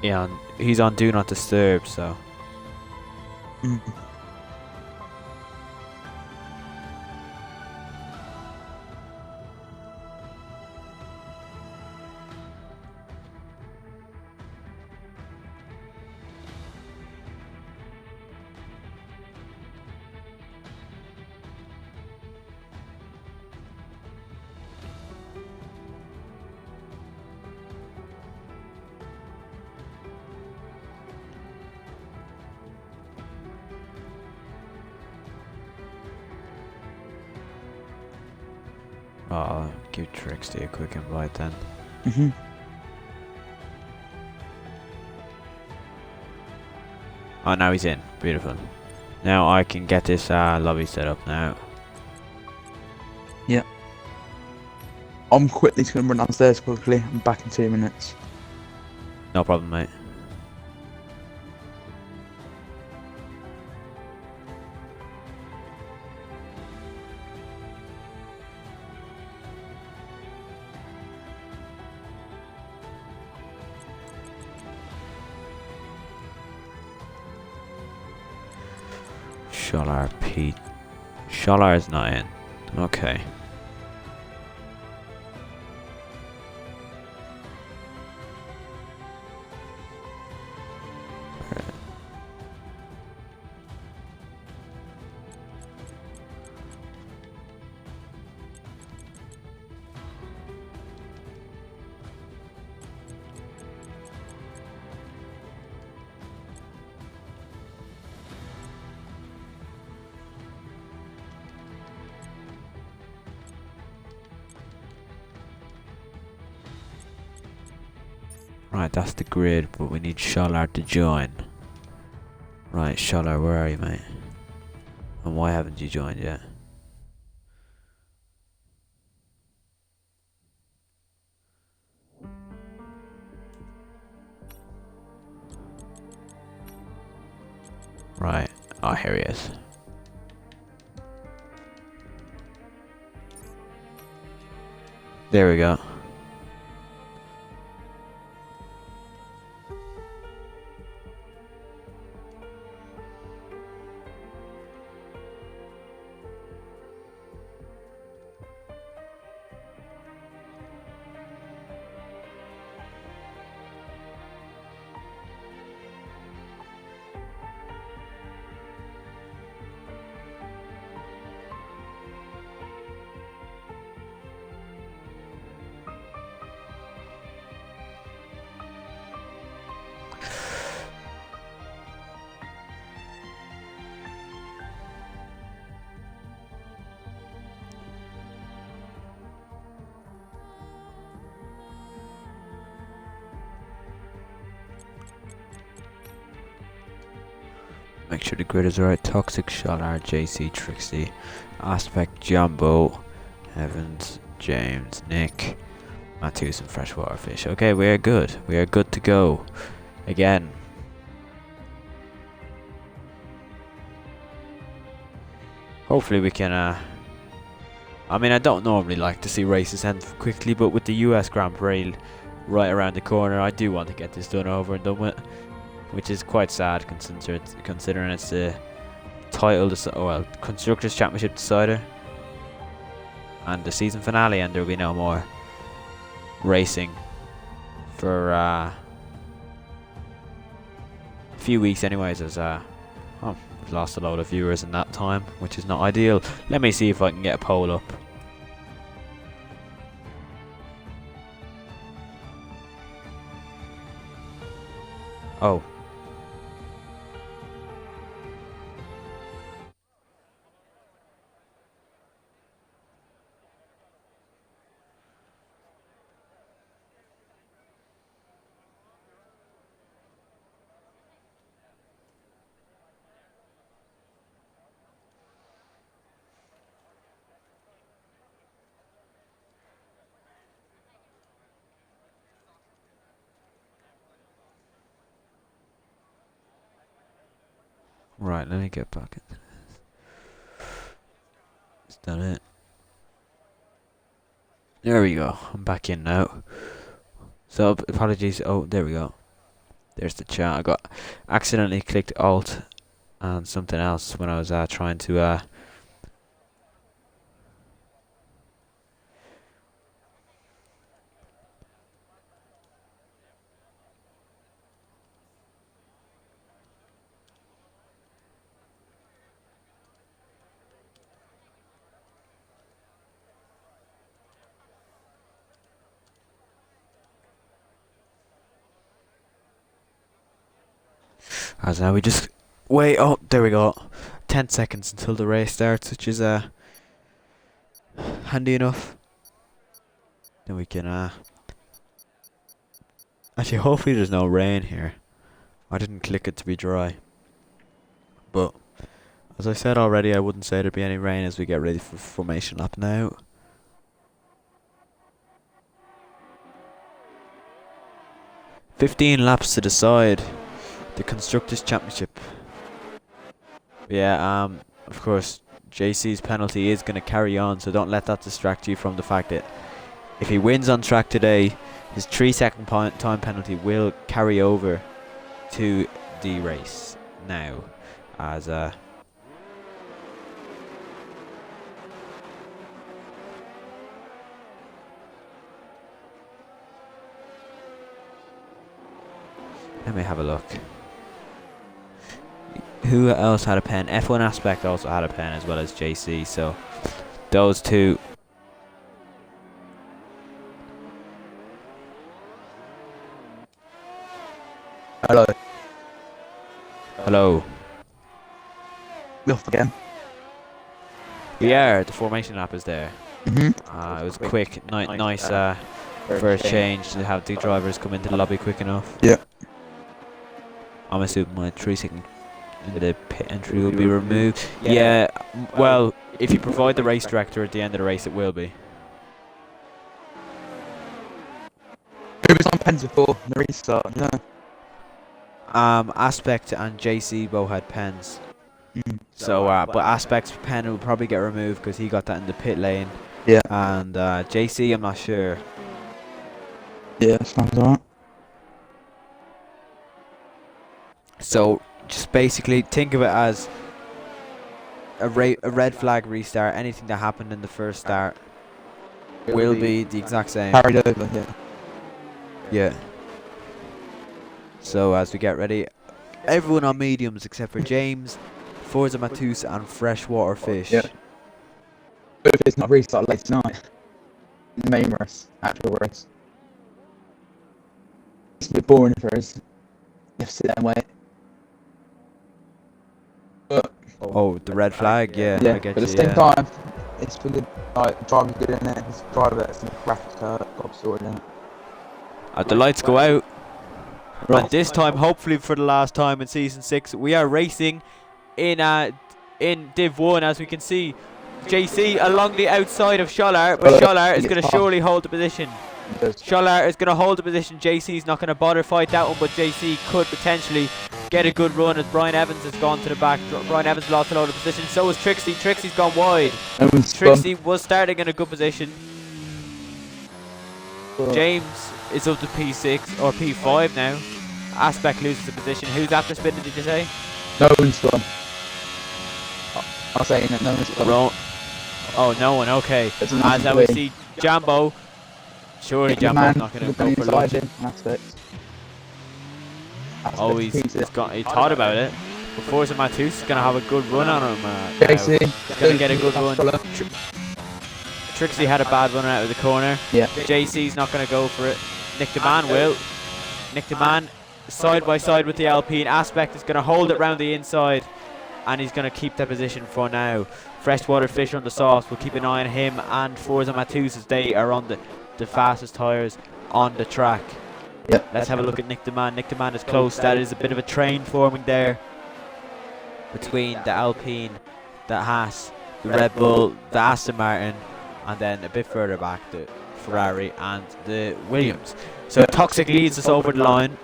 on Do Not Disturb, so. I'll give Trixie a quick invite then. Oh, now he's in. Beautiful. Now I can get this lobby set up now. Yeah. I'm quickly just going to run downstairs quickly. I'm back in 2 minutes. No problem, mate. Sholar Pete. Sholar is not in. Okay. Right, that's the grid, but we need Sholar to join. Right, Sholar, where are you, mate? And why haven't you joined yet? Right. Oh, here he is. There we go. Make sure the grid is right. Toxic Sholar, JC, Trixie, Aspect, Jumbo, Evans, James, Nick, Matthews, and Freshwater Fish. Okay, we are good. We are good to go. Again. Hopefully we can, I mean, I don't normally like to see races end quickly, but with the US Grand Prix right around the corner, I do want to get this done over and done with. Which is quite sad considering it's the title, Constructors' Championship decider. And the season finale, and there will be no more racing for a few weeks anyways, as we've lost a load of viewers in that time, which is not ideal. Let me see if I can get a poll up. Oh. Right, let me get back into this. Is that it? There we go. I'm back in now. So, apologies. Oh, there we go. There's the chat. I got accidentally clicked Alt and something else when I was trying to as now we just wait. Oh, there we go. 10 seconds until the race starts, which is handy enough. Then we can actually, hopefully there's no rain here. I didn't click it to be dry, but as I said already, I wouldn't say there'd be any rain as we get ready for formation lap now. "15 laps to decide the Constructors' Championship." Yeah, of course, JC's penalty is going to carry on, so don't let that distract you from the fact that if he wins on track today, his 3-second time penalty will carry over to the race now, as let me have a look. Who else had a pen? F1 Aspect also had a pen, as well as JC, so those two. Hello. Hello. We're off again. Yeah, the formation lap is there. It was quick, nice first change to have the drivers come into the lobby quick enough. Yeah. I'm assuming my 3-second in the pit entry will be removed. Yeah, well, if you provide the race director at the end of the race, it will be. Who was on pens before the restart? No. Aspect and JC both had pens. So, but Aspect's pen will probably get removed because he got that in the pit lane. Yeah. And JC, I'm not sure. Yeah, that sounds alright. So, just basically think of it as a red flag restart. Anything that happened in the first start will be the exact same. Carried over, yeah. Yeah. So as we get ready, everyone on mediums except for James, Forza Matus, and Freshwater Fish. Yeah. But if it's not restart late tonight, the main race, actual race. It's a bit boring for us. You have to sit there and wait. But Oh, the red flag, yeah, I get but you, at the same yeah. time, it's for the driver's good in there. It's the driver that's in the graphics card, got sorted in it. The lights go out. Right. And this time, hopefully for the last time in Season 6, we are racing in Div 1, as we can see. JC along the outside of Scholar, but Scholar is going to surely hold the position. Scholar is going to hold the position. JC's not going to bother fight that one, but JC could potentially get a good run as Brian Evans has gone to the back. Brian Evans lost a load of position. So has Trixie. Trixie's gone wide. Trixie was starting in a good position. James is up to P6 or P5 now. Aspect loses the position. Who's after spinning, did you say? No one's gone. I'm saying that no one's gone. Oh, no one, okay. As I would see Jambo. Surely Jambo's not going to go for lunch. Oh, he thought about it. But Forza Matus is going to have a good run on him. He's going to get a good run. Trixie had a bad run out of the corner. Yeah. JC's not going to go for it. Nick the Man will. Nick the Man side by side with the Alpine. Aspect is going to hold it round the inside. And he's going to keep that position for now. Freshwater Fish on the softs. We'll keep an eye on him and Forza Matus as they are on the fastest tyres on the track. Yep. Let's have a look at Nick the Man. Nick the Man is close. That is a bit of a train forming there between the Alpine, the Haas, the Red Bull, the Aston Martin, and then a bit further back the Ferrari and the Williams. So Toxic leads us over the line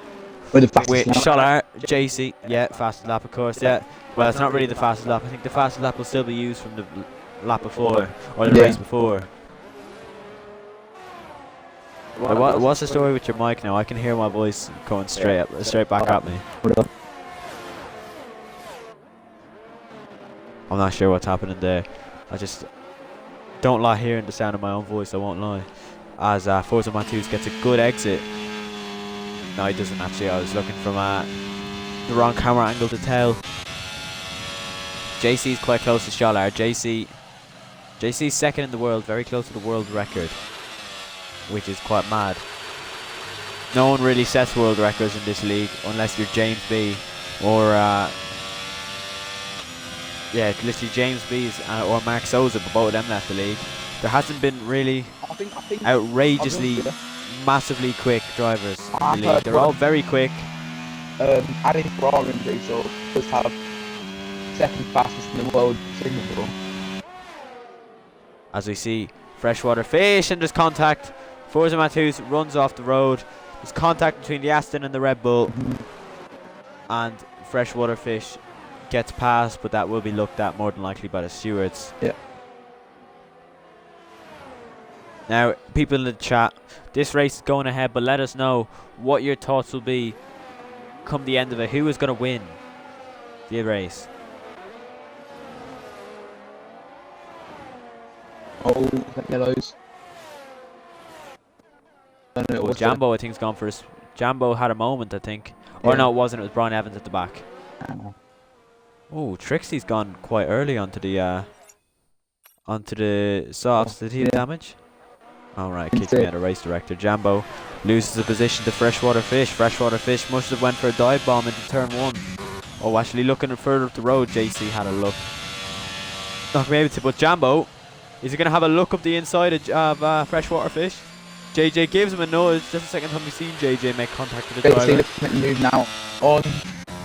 with Scholar, JC. Yeah, fastest lap of course. Yeah. Well, it's not really the fastest lap. I think the fastest lap will still be used from the lap before or the race before. What's the story with your mic now? I can hear my voice going straight back at me. I'm not sure what's happening there. I just don't like hearing the sound of my own voice, I won't lie. As Forza Matus gets a good exit. No, he doesn't actually. I was looking from the wrong camera angle to tell. JC's quite close to Scholar. JC's second in the world, very close to the world record, which is quite mad. No one really sets world records in this league unless you're James B or literally James B's or Mark Souza, but both of them left the league. There hasn't been really outrageously massively quick drivers in the league. They're all very quick. Adding Ferrari injury, so just have second fastest in the world signal. As we see Freshwater Fish and there's contact. Forza Matus runs off the road. There's contact between the Aston and the Red Bull. And Freshwater Fish gets past, but that will be looked at more than likely by the stewards. Yeah. Now, people in the chat, this race is going ahead, but let us know what your thoughts will be come the end of it. Who is going to win the race? Oh, yellows. Oh, Jambo, I think, has gone for us. Jambo had a moment, I think. Yeah. Or no, it wasn't. It was Brian Evans at the back. Oh, Trixie's gone quite early onto the softs. Did he have damage? Alright, kicks me out of race director. Jambo loses the position to Freshwater Fish. Freshwater Fish must have went for a dive bomb into turn 1. Oh, actually looking further up the road, JC had a look. Not maybe to, but Jambo, is he going to have a look up the inside of Freshwater Fish? JJ gives him a nudge. Just the second time we've seen JJ make contact with the driver. Move now. On.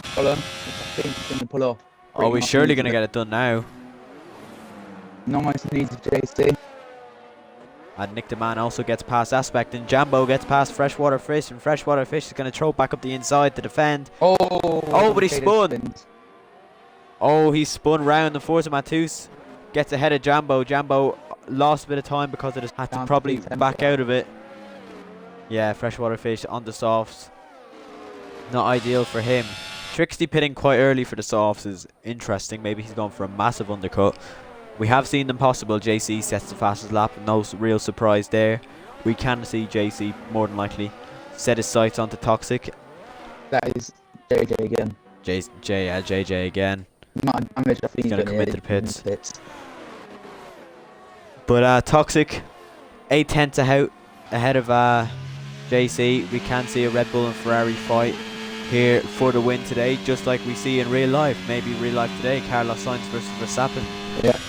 Pull on. I think he's going to pull off. Oh, we're surely going to get it done now. No one needs JC. And Nick the Man also gets past Aspect, and Jambo gets past Freshwater Fish, and Freshwater Fish is going to throw back up the inside to defend. Oh, but he spun. Oh, he spun round, and Forza Matus gets ahead of Jambo. Jambo lost a bit of time because it had to probably back out of it. Yeah, Freshwater Fish on the softs. Not ideal for him. Trixie pitting quite early for the softs is interesting. Maybe he's gone for a massive undercut. We have seen them possible. JC sets the fastest lap. No real surprise there. We can see JC more than likely set his sights onto Toxic. That is JJ again. JJ again. He's going to come into the pits. But Toxic, 8 tenths ahead of JC. We can see a Red Bull and Ferrari fight here for the win today, just like we see in real life. Maybe real life today, Carlos Sainz versus Verstappen. Yeah.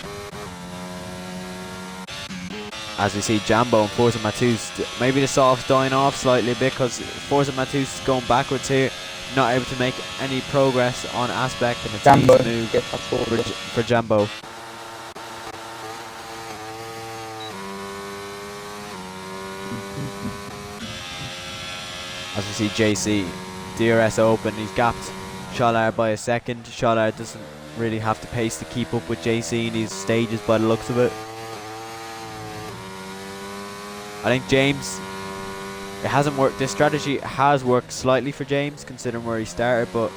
As we see Jambo and Forza Matus, maybe the softs dying off slightly a bit because Forza Matus is going backwards here. not able to make any progress on Aspect, and it's Jambo an easy move gets that forward. for Jambo. As we see JC, DRS open, he's gapped Scholar by a second. Scholar doesn't really have the pace to keep up with JC in these stages by the looks of it. I think James, it hasn't worked. This strategy has worked slightly for James considering where he started, but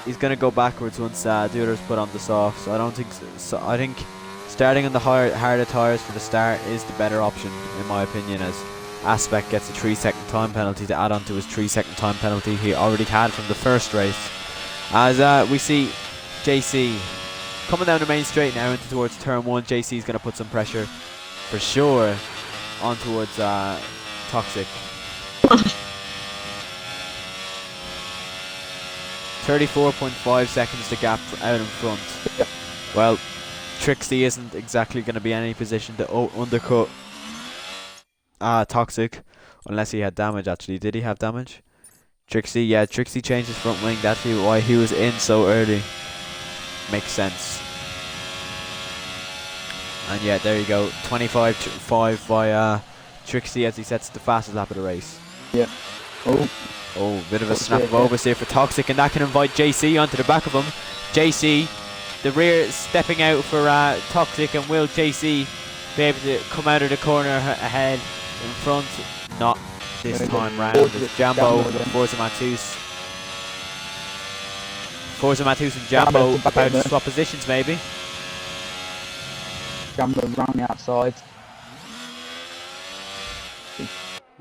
he's going to go backwards once the others put on the softs. I don't think so. I think starting on the harder tyres for the start is the better option in my opinion, as Aspect gets a 3-second time penalty to add on to his 3-second time penalty he already had from the first race. As we see JC coming down the main straight now into towards turn 1, JC is going to put some pressure for sure on towards Toxic. 34.5 seconds to gap out in front. Well, Trixie isn't exactly going to be in any position to undercut Toxic, unless he had damage actually. Did he have damage? Trixie, yeah, Trixie changed his front wing. That's why he was in so early. Makes sense. And yeah, there you go. 25.5 by Trixie as he sets the fastest lap of the race. Yeah. Oh, bit of a snap of oversteer for Toxic, and that can invite JC onto the back of him. JC, the rear stepping out for Toxic, and will JC be able to come out of the corner ahead in front? Not this time round. It's Jambo, Forza Matus. Forza Matus and Jambo about to swap positions maybe. Jambo round the outside.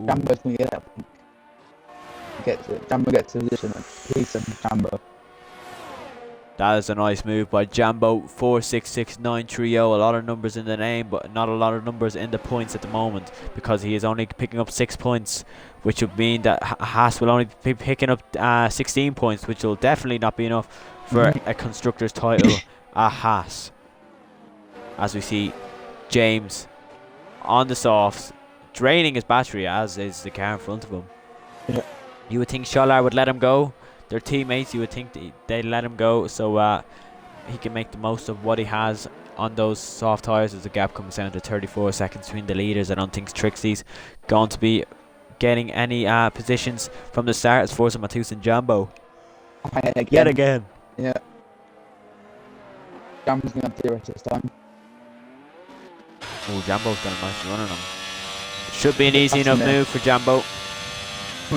Jambo's going to get up. Jambo gets to position and he's in Jambo. That is a nice move by Jambo. 4.66930. A lot of numbers in the name, but not a lot of numbers in the points at the moment, because he is only picking up 6 points, which would mean that Haas will only be picking up 16 points, which will definitely not be enough for a constructor's title at Haas. As we see James on the softs, draining his battery, as is the car in front of him. Yeah. You would think Scholar would let him go. Their teammates, you would think they'd let him go so he can make the most of what he has on those soft tyres as the gap comes down to 34 seconds between the leaders. I don't think Trixie's going to be getting any positions from the start as Forza Matus and Jambo. Yet again. Yeah. Jambo's going to have DRS this time. Oh, Jambo's got a nice run on him. Should be an easy enough move for Jambo.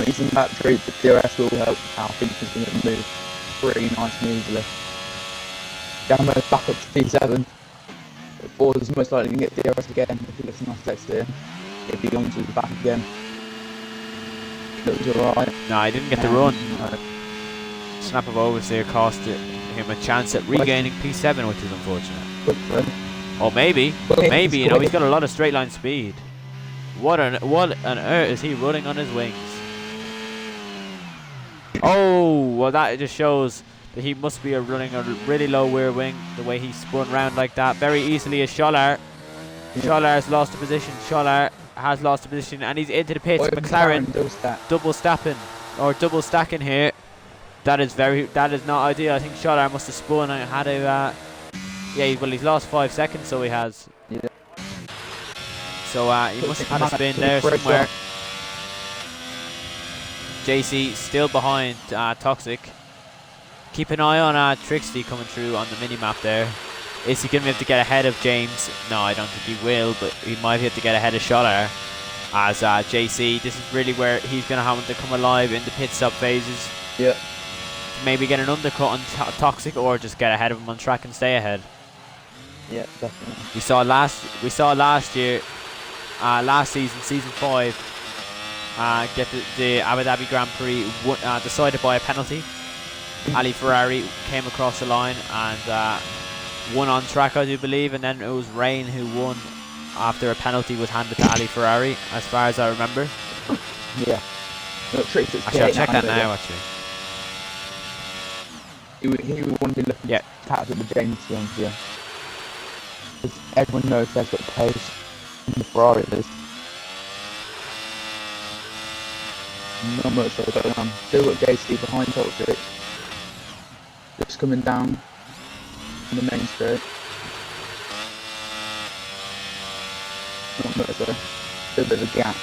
He's in that tree, the DRS will help. I think he's going to move pretty nice and easily. Jambo's back up to P7. Forza's most likely going to get DRS again if he gets a nice text here. If he launches back again. Looks alright. No, he didn't get the run. Snap of oversteer cost him a chance at regaining P7, which is unfortunate. Or maybe, you know, he's got a lot of straight line speed. What on earth is he running on his wings? Oh, well that just shows that he must be running a really low rear wing, the way he spun round like that. Very easily as Scholar. Scholar has lost the position. Scholar has lost the position and he's into the pits. McLaren double stacking here. That is not ideal. I think Scholar must have spun and had a he's lost 5 seconds, so he has. Yeah. So he must have had a spin there somewhere. JC still behind Toxic. Keep an eye on Trixie coming through on the mini-map there. Is he going to be able to get ahead of James? No, I don't think he will, but he might be able to get ahead of Scholar. As JC, this is really where he's going to have to come alive in the pit stop phases. Yeah. Maybe get an undercut on Toxic, or just get ahead of him on track and stay ahead. Yeah, definitely. We saw last year, last season, season 5, get the Abu Dhabi Grand Prix decided by a penalty. Ali Ferrari came across the line and won on track, I do believe, and then it was Rain who won after a penalty was handed to Ali Ferrari, as far as I remember. Yeah. Actually, I'll check that now. Actually, he would want to be looking at the James ones, yeah. Because everyone knows they've got pace in the Ferrari list. Not much going on. Still got JC behind Toxic. Just coming down on the main straight. Not much though. Still a bit of a gap.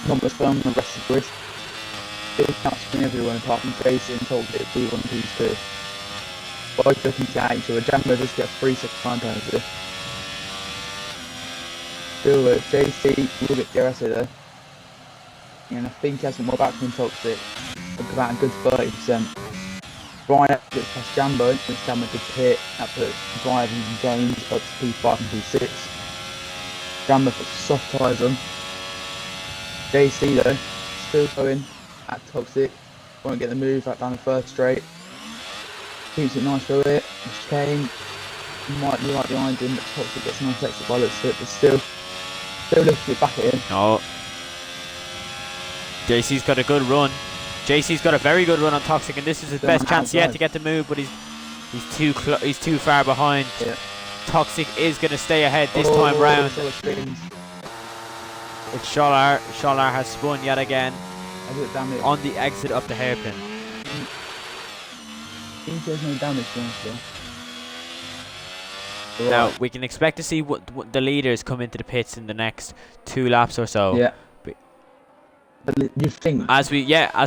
Not much going on the rest of the grid. Big counts from everyone apart from JC and Toxic, P1 and P2. Both looking to at each other. Jambo just get a 3-second time penalty. Still JC will get the rest of though. And I think he has more back than Toxic. About a good 30%. Brian gets past Jambo, which Jambo did hit. That puts Brian and James up to P5 and P6. Jambo puts soft tyres on. JC though, still going at Toxic. Won't get the move right down the first straight. Keeps it nice for it. Chicane might be right behind him, but Toxic gets a nice exit by looks of it, but still looking it back at him. No. JC's got a good run. JC's got a very good run on Toxic, and this is his best chance yet to get the move, but he's too far behind. Yeah. Toxic is going to stay ahead this time round. It's Scholar. Scholar has spun yet again on the exit of the hairpin. There's no damage done still. Now we can expect to see what the leaders come into the pits in the next 2 laps or so. Yeah. But you think as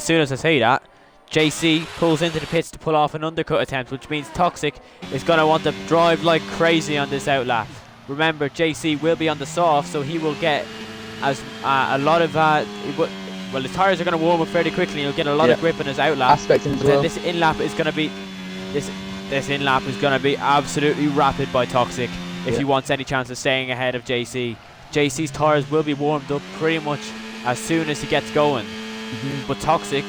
soon as I say that, JC pulls into the pits to pull off an undercut attempt, which means Toxic is going to want to drive like crazy on this outlap. Remember, JC will be on the soft, so he will get a lot of well, his tyres are going to warm up fairly quickly. He'll get a lot of grip in his outlap. This in-lap is going to be this in-lap is going to be absolutely rapid by Toxic if he wants any chance of staying ahead of JC. JC's tyres will be warmed up pretty much as soon as he gets going, but Toxic's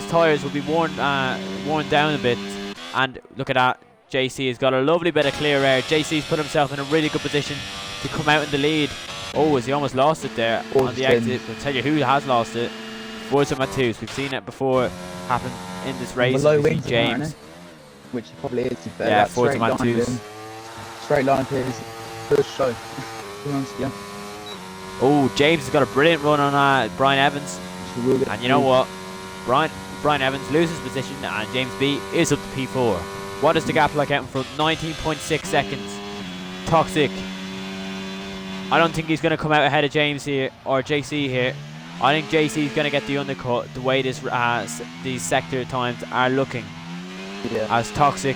tyres will be worn down a bit. And look at that, JC has got a lovely bit of clear air. JC's put himself in a really good position to come out in the lead. Oh, as he almost lost it there on the exit. I'll tell you who has lost it. Forza Matus. We've seen it before happen in this race. We've seen James, which probably is. Yeah, Forza Matus. Straight line is good show. Oh, James has got a brilliant run on Brian Evans. And you know what? Brian Evans loses position and James B is up to P4. What is the gap like out in front? 19.6 seconds. Toxic. I don't think he's going to come out ahead of James here or JC here. I think JC is going to get the undercut the way these sector times are looking. Yeah. As Toxic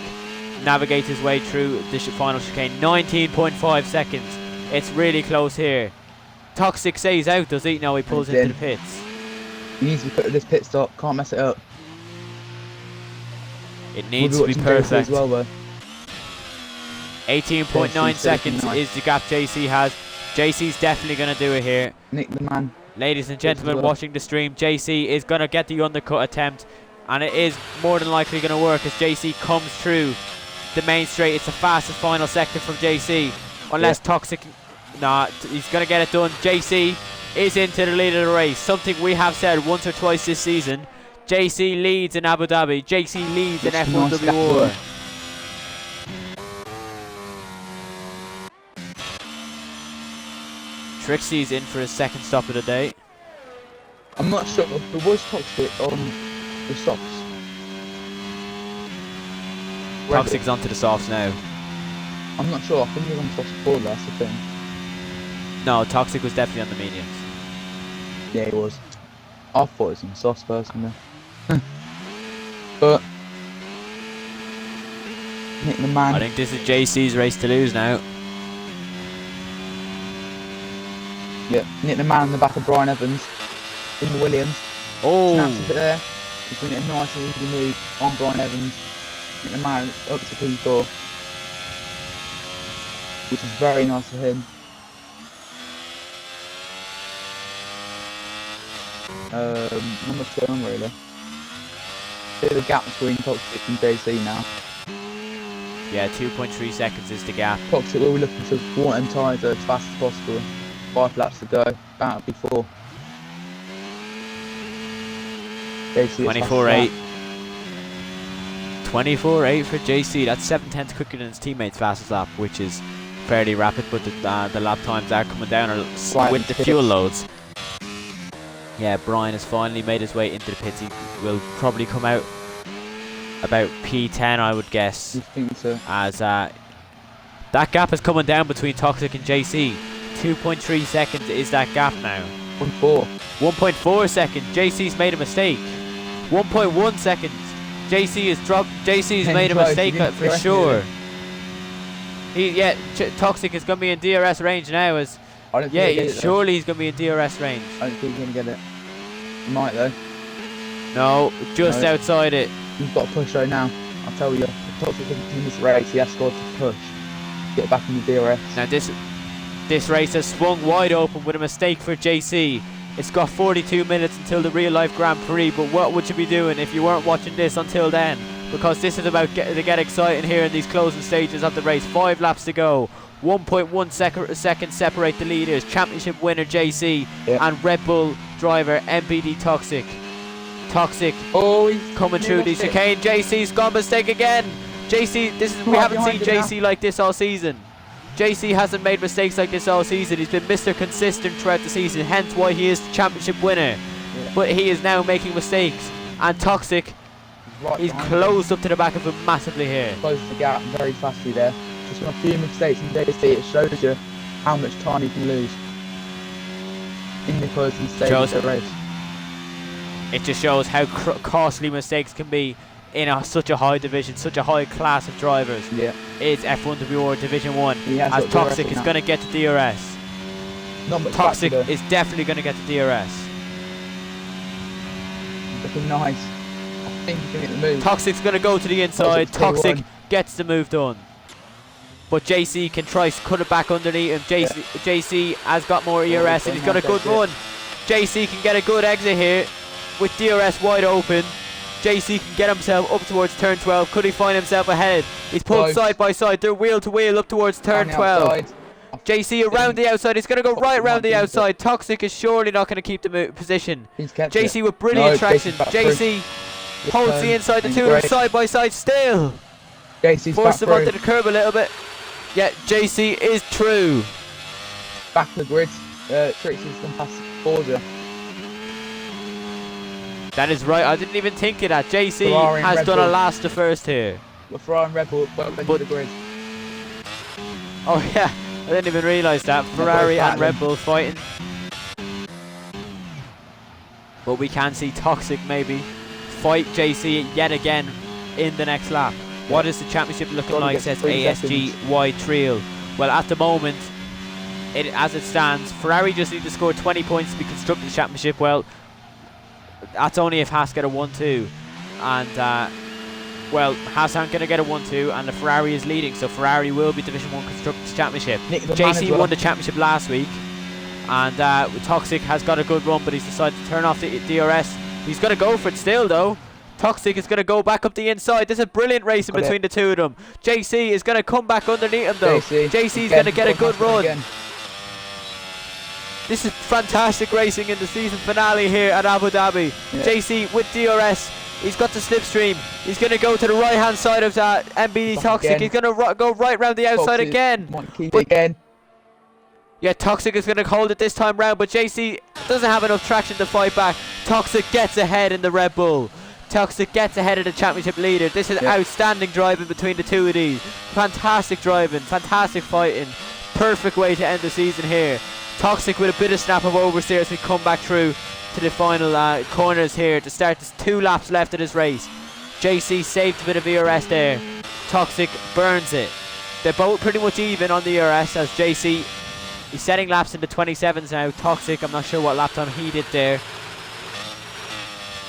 navigates his way through the final chicane. 19.5 seconds. It's really close here. Toxic stays out, does he? No, he pulls into the pits. He needs to be put at this pit stop. Can't mess it up. It needs to be perfect. 18.9 JC seconds is the gap JC has. JC's definitely going to do it here. Nick the man. Ladies and gentlemen watching the stream, JC is going to get the undercut attempt, and it is more than likely going to work as JC comes through the main straight. It's the fastest final sector from JC, unless Toxic. Nah, he's going to get it done. JC is into the lead of the race. Something we have said once or twice this season. JC leads in Abu Dhabi. JC leads in F1WR. Trixie's in for his second stop of the day. I'm not sure. There was Toxic on the softs. Toxic's onto the softs now. I'm not sure. I think he was on the softs before, that's the thing. No, Toxic was definitely on the mediums. Yeah, he was. I thought it was on the softs personally. But Nick the man. I think this is JC's race to lose now. Yeah, Nick the man on the back of Brian Evans in the Williams. Oh! Snaps a bit there. He's doing a nice and easy move on Brian Evans. Nick the man up to P4, which is very nice for him. Not much going on really. Bit of a gap between Toxic and JC now. Yeah, 2.3 seconds is the gap. Toxic will be looking to warm them tyres as fast as possible. 5 laps to go, about before. 24.8. 24.8 for JC. That's 7/10 quicker than his teammates' fastest lap, which is fairly rapid, but the lap times are coming down with the fuel loads. Yeah, Brian has finally made his way into the pits. He will probably come out about P10, I would guess. You think so? As that gap is coming down between Toxic and JC. 2.3 seconds is that gap now. 1.4. 1.4 seconds. JC's made a mistake. 1.1 seconds. JC's made a mistake for sure. Toxic is going to be in DRS range now. Surely he's going to be in DRS range. I don't think he's going to get it. He might though. No, just outside it. He's got to push right now. I'll tell you. If Toxic can win this race, he has got to push. Get back in the DRS. Now this race has swung wide open with a mistake for JC. It's got 42 minutes until the real life Grand Prix, but what would you be doing if you weren't watching this until then? Because this is about to get exciting here in these closing stages of the race. 5 laps to go. 1.1 second separate the leaders. Championship winner JC and Red Bull driver MBD Toxic. Toxic coming through the chicane. JC's got a mistake again. JC, we haven't seen JC like this all season. JC hasn't made mistakes like this all season. He's been Mr. Consistent throughout the season, hence why he is the championship winner. But he is now making mistakes. And Toxic, he's closed up to the back of him massively here. Closed the gap very fastly there. Just from a few mistakes in JC, it shows you how much time you can lose in the closing stages of the race. It just shows how costly mistakes can be in such a high division, such a high class of drivers. Yeah. It's F1WR Division 1. As Toxic is going to get to DRS. Toxic is definitely going to get to DRS. Looking nice. I think he can get the move. Toxic's going to go to the inside. Toxic gets the move done. But JC can try to cut it back underneath him. JC has got more ERS and he's got a good run. JC can get a good exit here with DRS wide open. JC can get himself up towards turn 12. Could he find himself ahead? He's pulled side by side. They're wheel to wheel up towards turn 12. JC around the outside. He's going to go right around the outside. Toxic is surely not going to keep the position. JC with brilliant traction. JC holds the inside. The two of them side by side still. Forced them onto the curb a little bit. Yeah, JC is true. Back to the grid. Trixie's gone past Forza. That is right. I didn't even think of that. JC has done a last to first here. Ferrari and Red Bull both into the grid. Oh yeah, I didn't even realise that. Ferrari and Red Bull fighting. But we can see Toxic maybe fight JC yet again in the next lap. What is the championship looking like, says ASG Wide Trail? Well, at the moment, as it stands, Ferrari just need to score 20 points to be Constructors' Championship. Well, that's only if Haas get a 1-2. And, Haas aren't going to get a 1-2, and the Ferrari is leading, so Ferrari will be Division 1 Constructors' Championship. JC won the championship last week, and Toxic has got a good run, but he's decided to turn off the DRS. He's going to go for it still, though. Toxic is going to go back up the inside. This is brilliant racing between the two of them. JC is going to come back underneath him though. JC is going to get a good run. This is fantastic racing in the season finale here at Abu Dhabi. JC with DRS. He's got the slipstream. He's going to go to the right hand side of that MBD Toxic. He's going to go right round the outside again. Yeah, Toxic is going to hold it this time round, but JC doesn't have enough traction to fight back. Toxic gets ahead in the Red Bull. Toxic gets ahead of the championship leader. This is outstanding driving between the two of these. Fantastic driving, fantastic fighting. Perfect way to end the season here. Toxic with a bit of snap of oversteer as we come back through to the final corners here to start. There's 2 laps left of this race. JC saved a bit of ERS there. Toxic burns it. They're both pretty much even on the ERS as JC, he's setting laps in the 27s now. Toxic, I'm not sure what lap time he did there.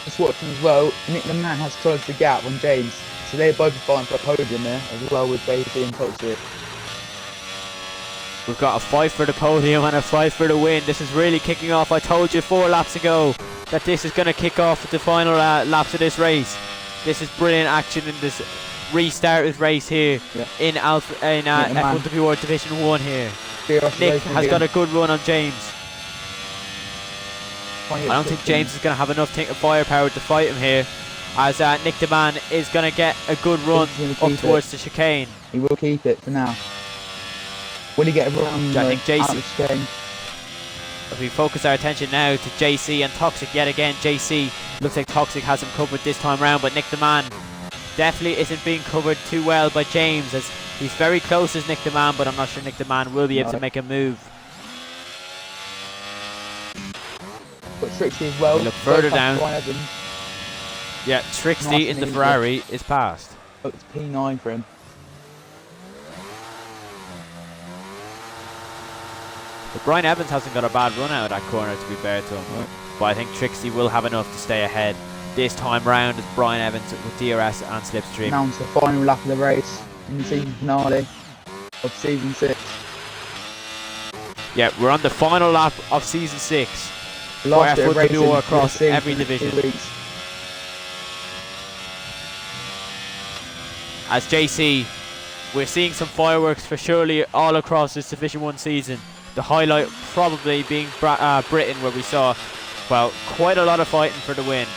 Just watching as well, Nick the Man has closed the gap on James, so they're both vying for a podium there as well with JC and Toxic. We've got a fight for the podium and a fight for the win. This is really kicking off. I told you 4 laps ago that this is going to kick off the final laps of this race. This is brilliant action in this restarted race here in F1WR Division 1 here. Nick has got a good run on James. I don't think James is going to have enough firepower to fight him here, as Nick the Man is going to get a good run up towards the chicane. He will keep it for now. Will he get a run? I think JC. if we focus our attention now to JC and Toxic yet again. JC looks like Toxic has him covered this time round, but Nick the Man definitely isn't being covered too well by James, as he's very close as Nick the Man, but I'm not sure Nick the Man will be able to make a move. But Trixie as well. We look further down. Evans. Yeah, Trixie in the Ferrari is past. Oh, it's P9 for him. But Brian Evans hasn't got a bad run out of that corner, to be fair to him. Right. But I think Trixie will have enough to stay ahead this time round as Brian Evans with DRS and Slipstream. Now it's the final lap of the race in the season finale of season 6. Yeah, we're on the final lap of season 6. Last bit of racing across every division. As JC, we're seeing some fireworks for surely all across this Division 1 season. The highlight probably being Britain, where we saw, well, quite a lot of fighting for the win.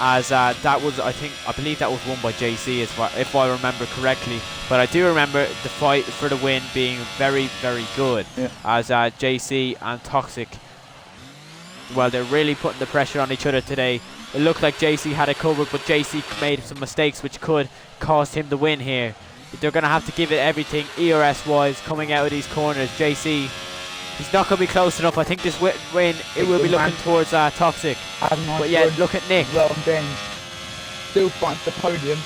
As that was, I believe that was won by JC, if I remember correctly. But I do remember the fight for the win being very, very good. Yeah. As JC and Toxic, well, they're really putting the pressure on each other today. It looked like JC had it covered, but JC made some mistakes which could cost him the win here. They're going to have to give it everything ERS-wise coming out of these corners. JC, he's not going to be close enough. I think this win, it will be looking towards Toxic. But yeah, look at Nick. Well, James still fighting for the podium.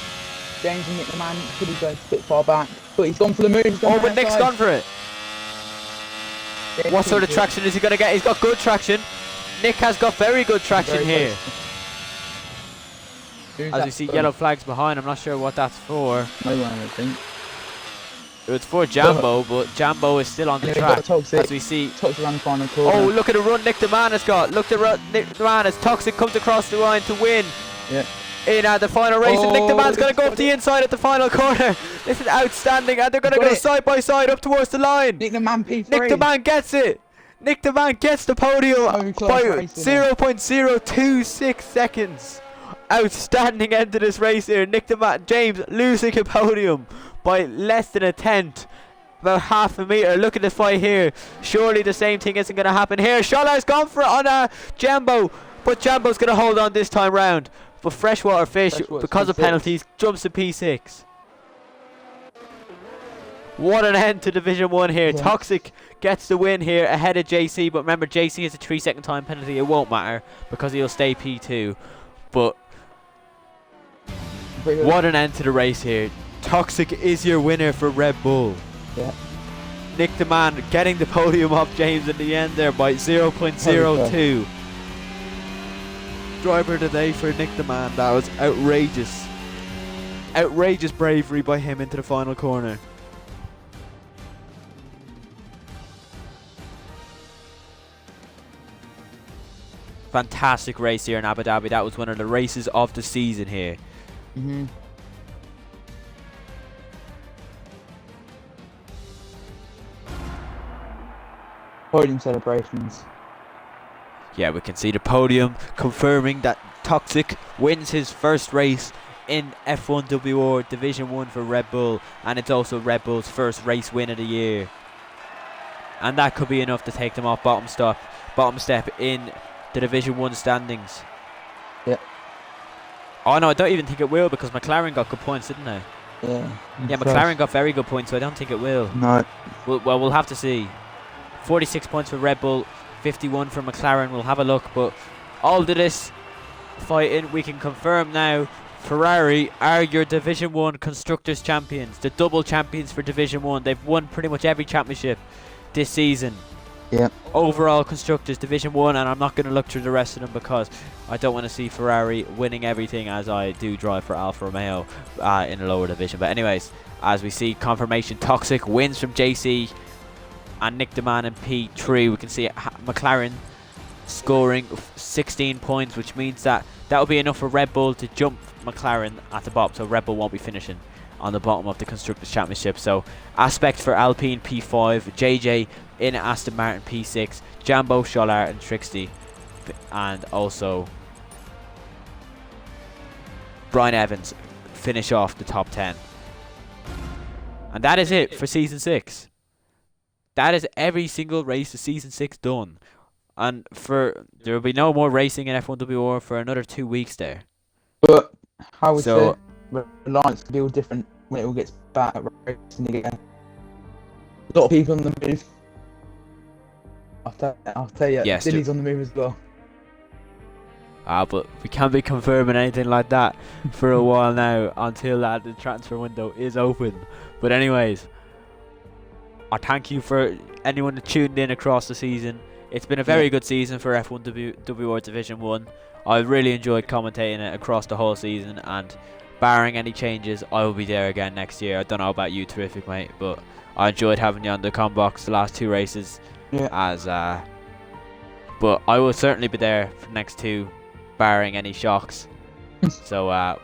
James and Nick the Man could have gone a bit far back, but he's gone for the move. Oh, but Nick's gone for it. What sort of traction is he going to get? He's got good traction. Nick has got very good traction here. As we see yellow flags behind, I'm not sure what that's for. No one, I think. It's for Jambo, but Jambo is still on the track. As we see. Toxic around the final corner. Oh, look at the run Nick the Man has got. Look at the run Nick the Man as Toxic comes across the line to win. Yeah. In the final race, and Nick the Man's going to go up the inside at the final corner. This is outstanding, and they're going to go side by side up towards the line. Nick the Man P3. Nick the Man gets it. Nick the Man gets the podium by 0.026 seconds. Outstanding end to this race here. Nick the Man, James losing a podium by less than a tenth, about half a metre. Look at the fight here. Surely the same thing isn't going to happen here. Shola's gone for it on Jambo, but Jambo's going to hold on this time round. But Freshwater Fish, because of penalties, jumps to P6. What an end to Division 1 here. Yeah. Toxic gets the win here ahead of JC, but remember JC has a 3-second time penalty. It won't matter because he'll stay P2. But what an end to the race here. Toxic is your winner for Red Bull. Yeah. Nick the Man getting the podium off James at the end there by 0.02. Driver today for Nick the Man. That was outrageous. Outrageous bravery by him into the final corner. Fantastic race here in Abu Dhabi. That was one of the races of the season here. Podium celebrations. Yeah, we can see the podium confirming that Toxic wins his first race in F1WR Division 1 for Red Bull, and it's also Red Bull's first race win of the year. And that could be enough to take them off bottom step in the Division 1 standings. Yeah. Oh no, I don't even think it will, because McLaren got good points, didn't they? Yeah. Yeah, McLaren got very good points, so I don't think it will. No. Well, we'll have to see. 46 points for Red Bull, 51 for McLaren. We'll have a look, but all of this fighting, we can confirm now, Ferrari are your Division 1 Constructors Champions, the double champions for Division 1. They've won pretty much every championship this season. Yeah. Overall Constructors Division 1, and I'm not going to look through the rest of them because I don't want to see Ferrari winning everything, as I do drive for Alfa Romeo in the lower division. But anyways, as we see confirmation, Toxic wins from JC and Nick the Man in P3. We can see McLaren scoring 16 points, which means that will be enough for Red Bull to jump McLaren at the bottom, so Red Bull won't be finishing on the bottom of the Constructors Championship. So Aspect for Alpine P5, JJ in Aston Martin P6, Jambo, Scholar and Trixie, and also Brian Evans finish off the top 10. And that is it for Season 6. That is every single race of Season 6 done. And there will be no more racing in F1WR for another 2 weeks there. But how would So the Reliance be all different when it all gets back at racing again? A lot of people on the move. I'll tell you, yes, Dilly's on the move as well. but we can't be confirming anything like that for a while now until the transfer window is open. But anyways, I thank you for anyone that tuned in across the season. It's been a very good season for F1WR Division 1. I really enjoyed commentating it across the whole season, and barring any changes, I will be there again next year. I don't know about you, Terrific Mate, but I enjoyed having you on the combox the last 2 races. Yeah. But I will certainly be there for the next 2, barring any shocks. So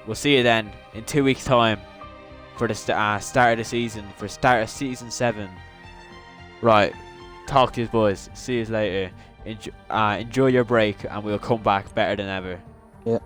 we'll see you then in 2 weeks' time for the start of the season, for start of season 7. Right, talk to you boys. See you later. Enjoy your break, and we'll come back better than ever. Yeah.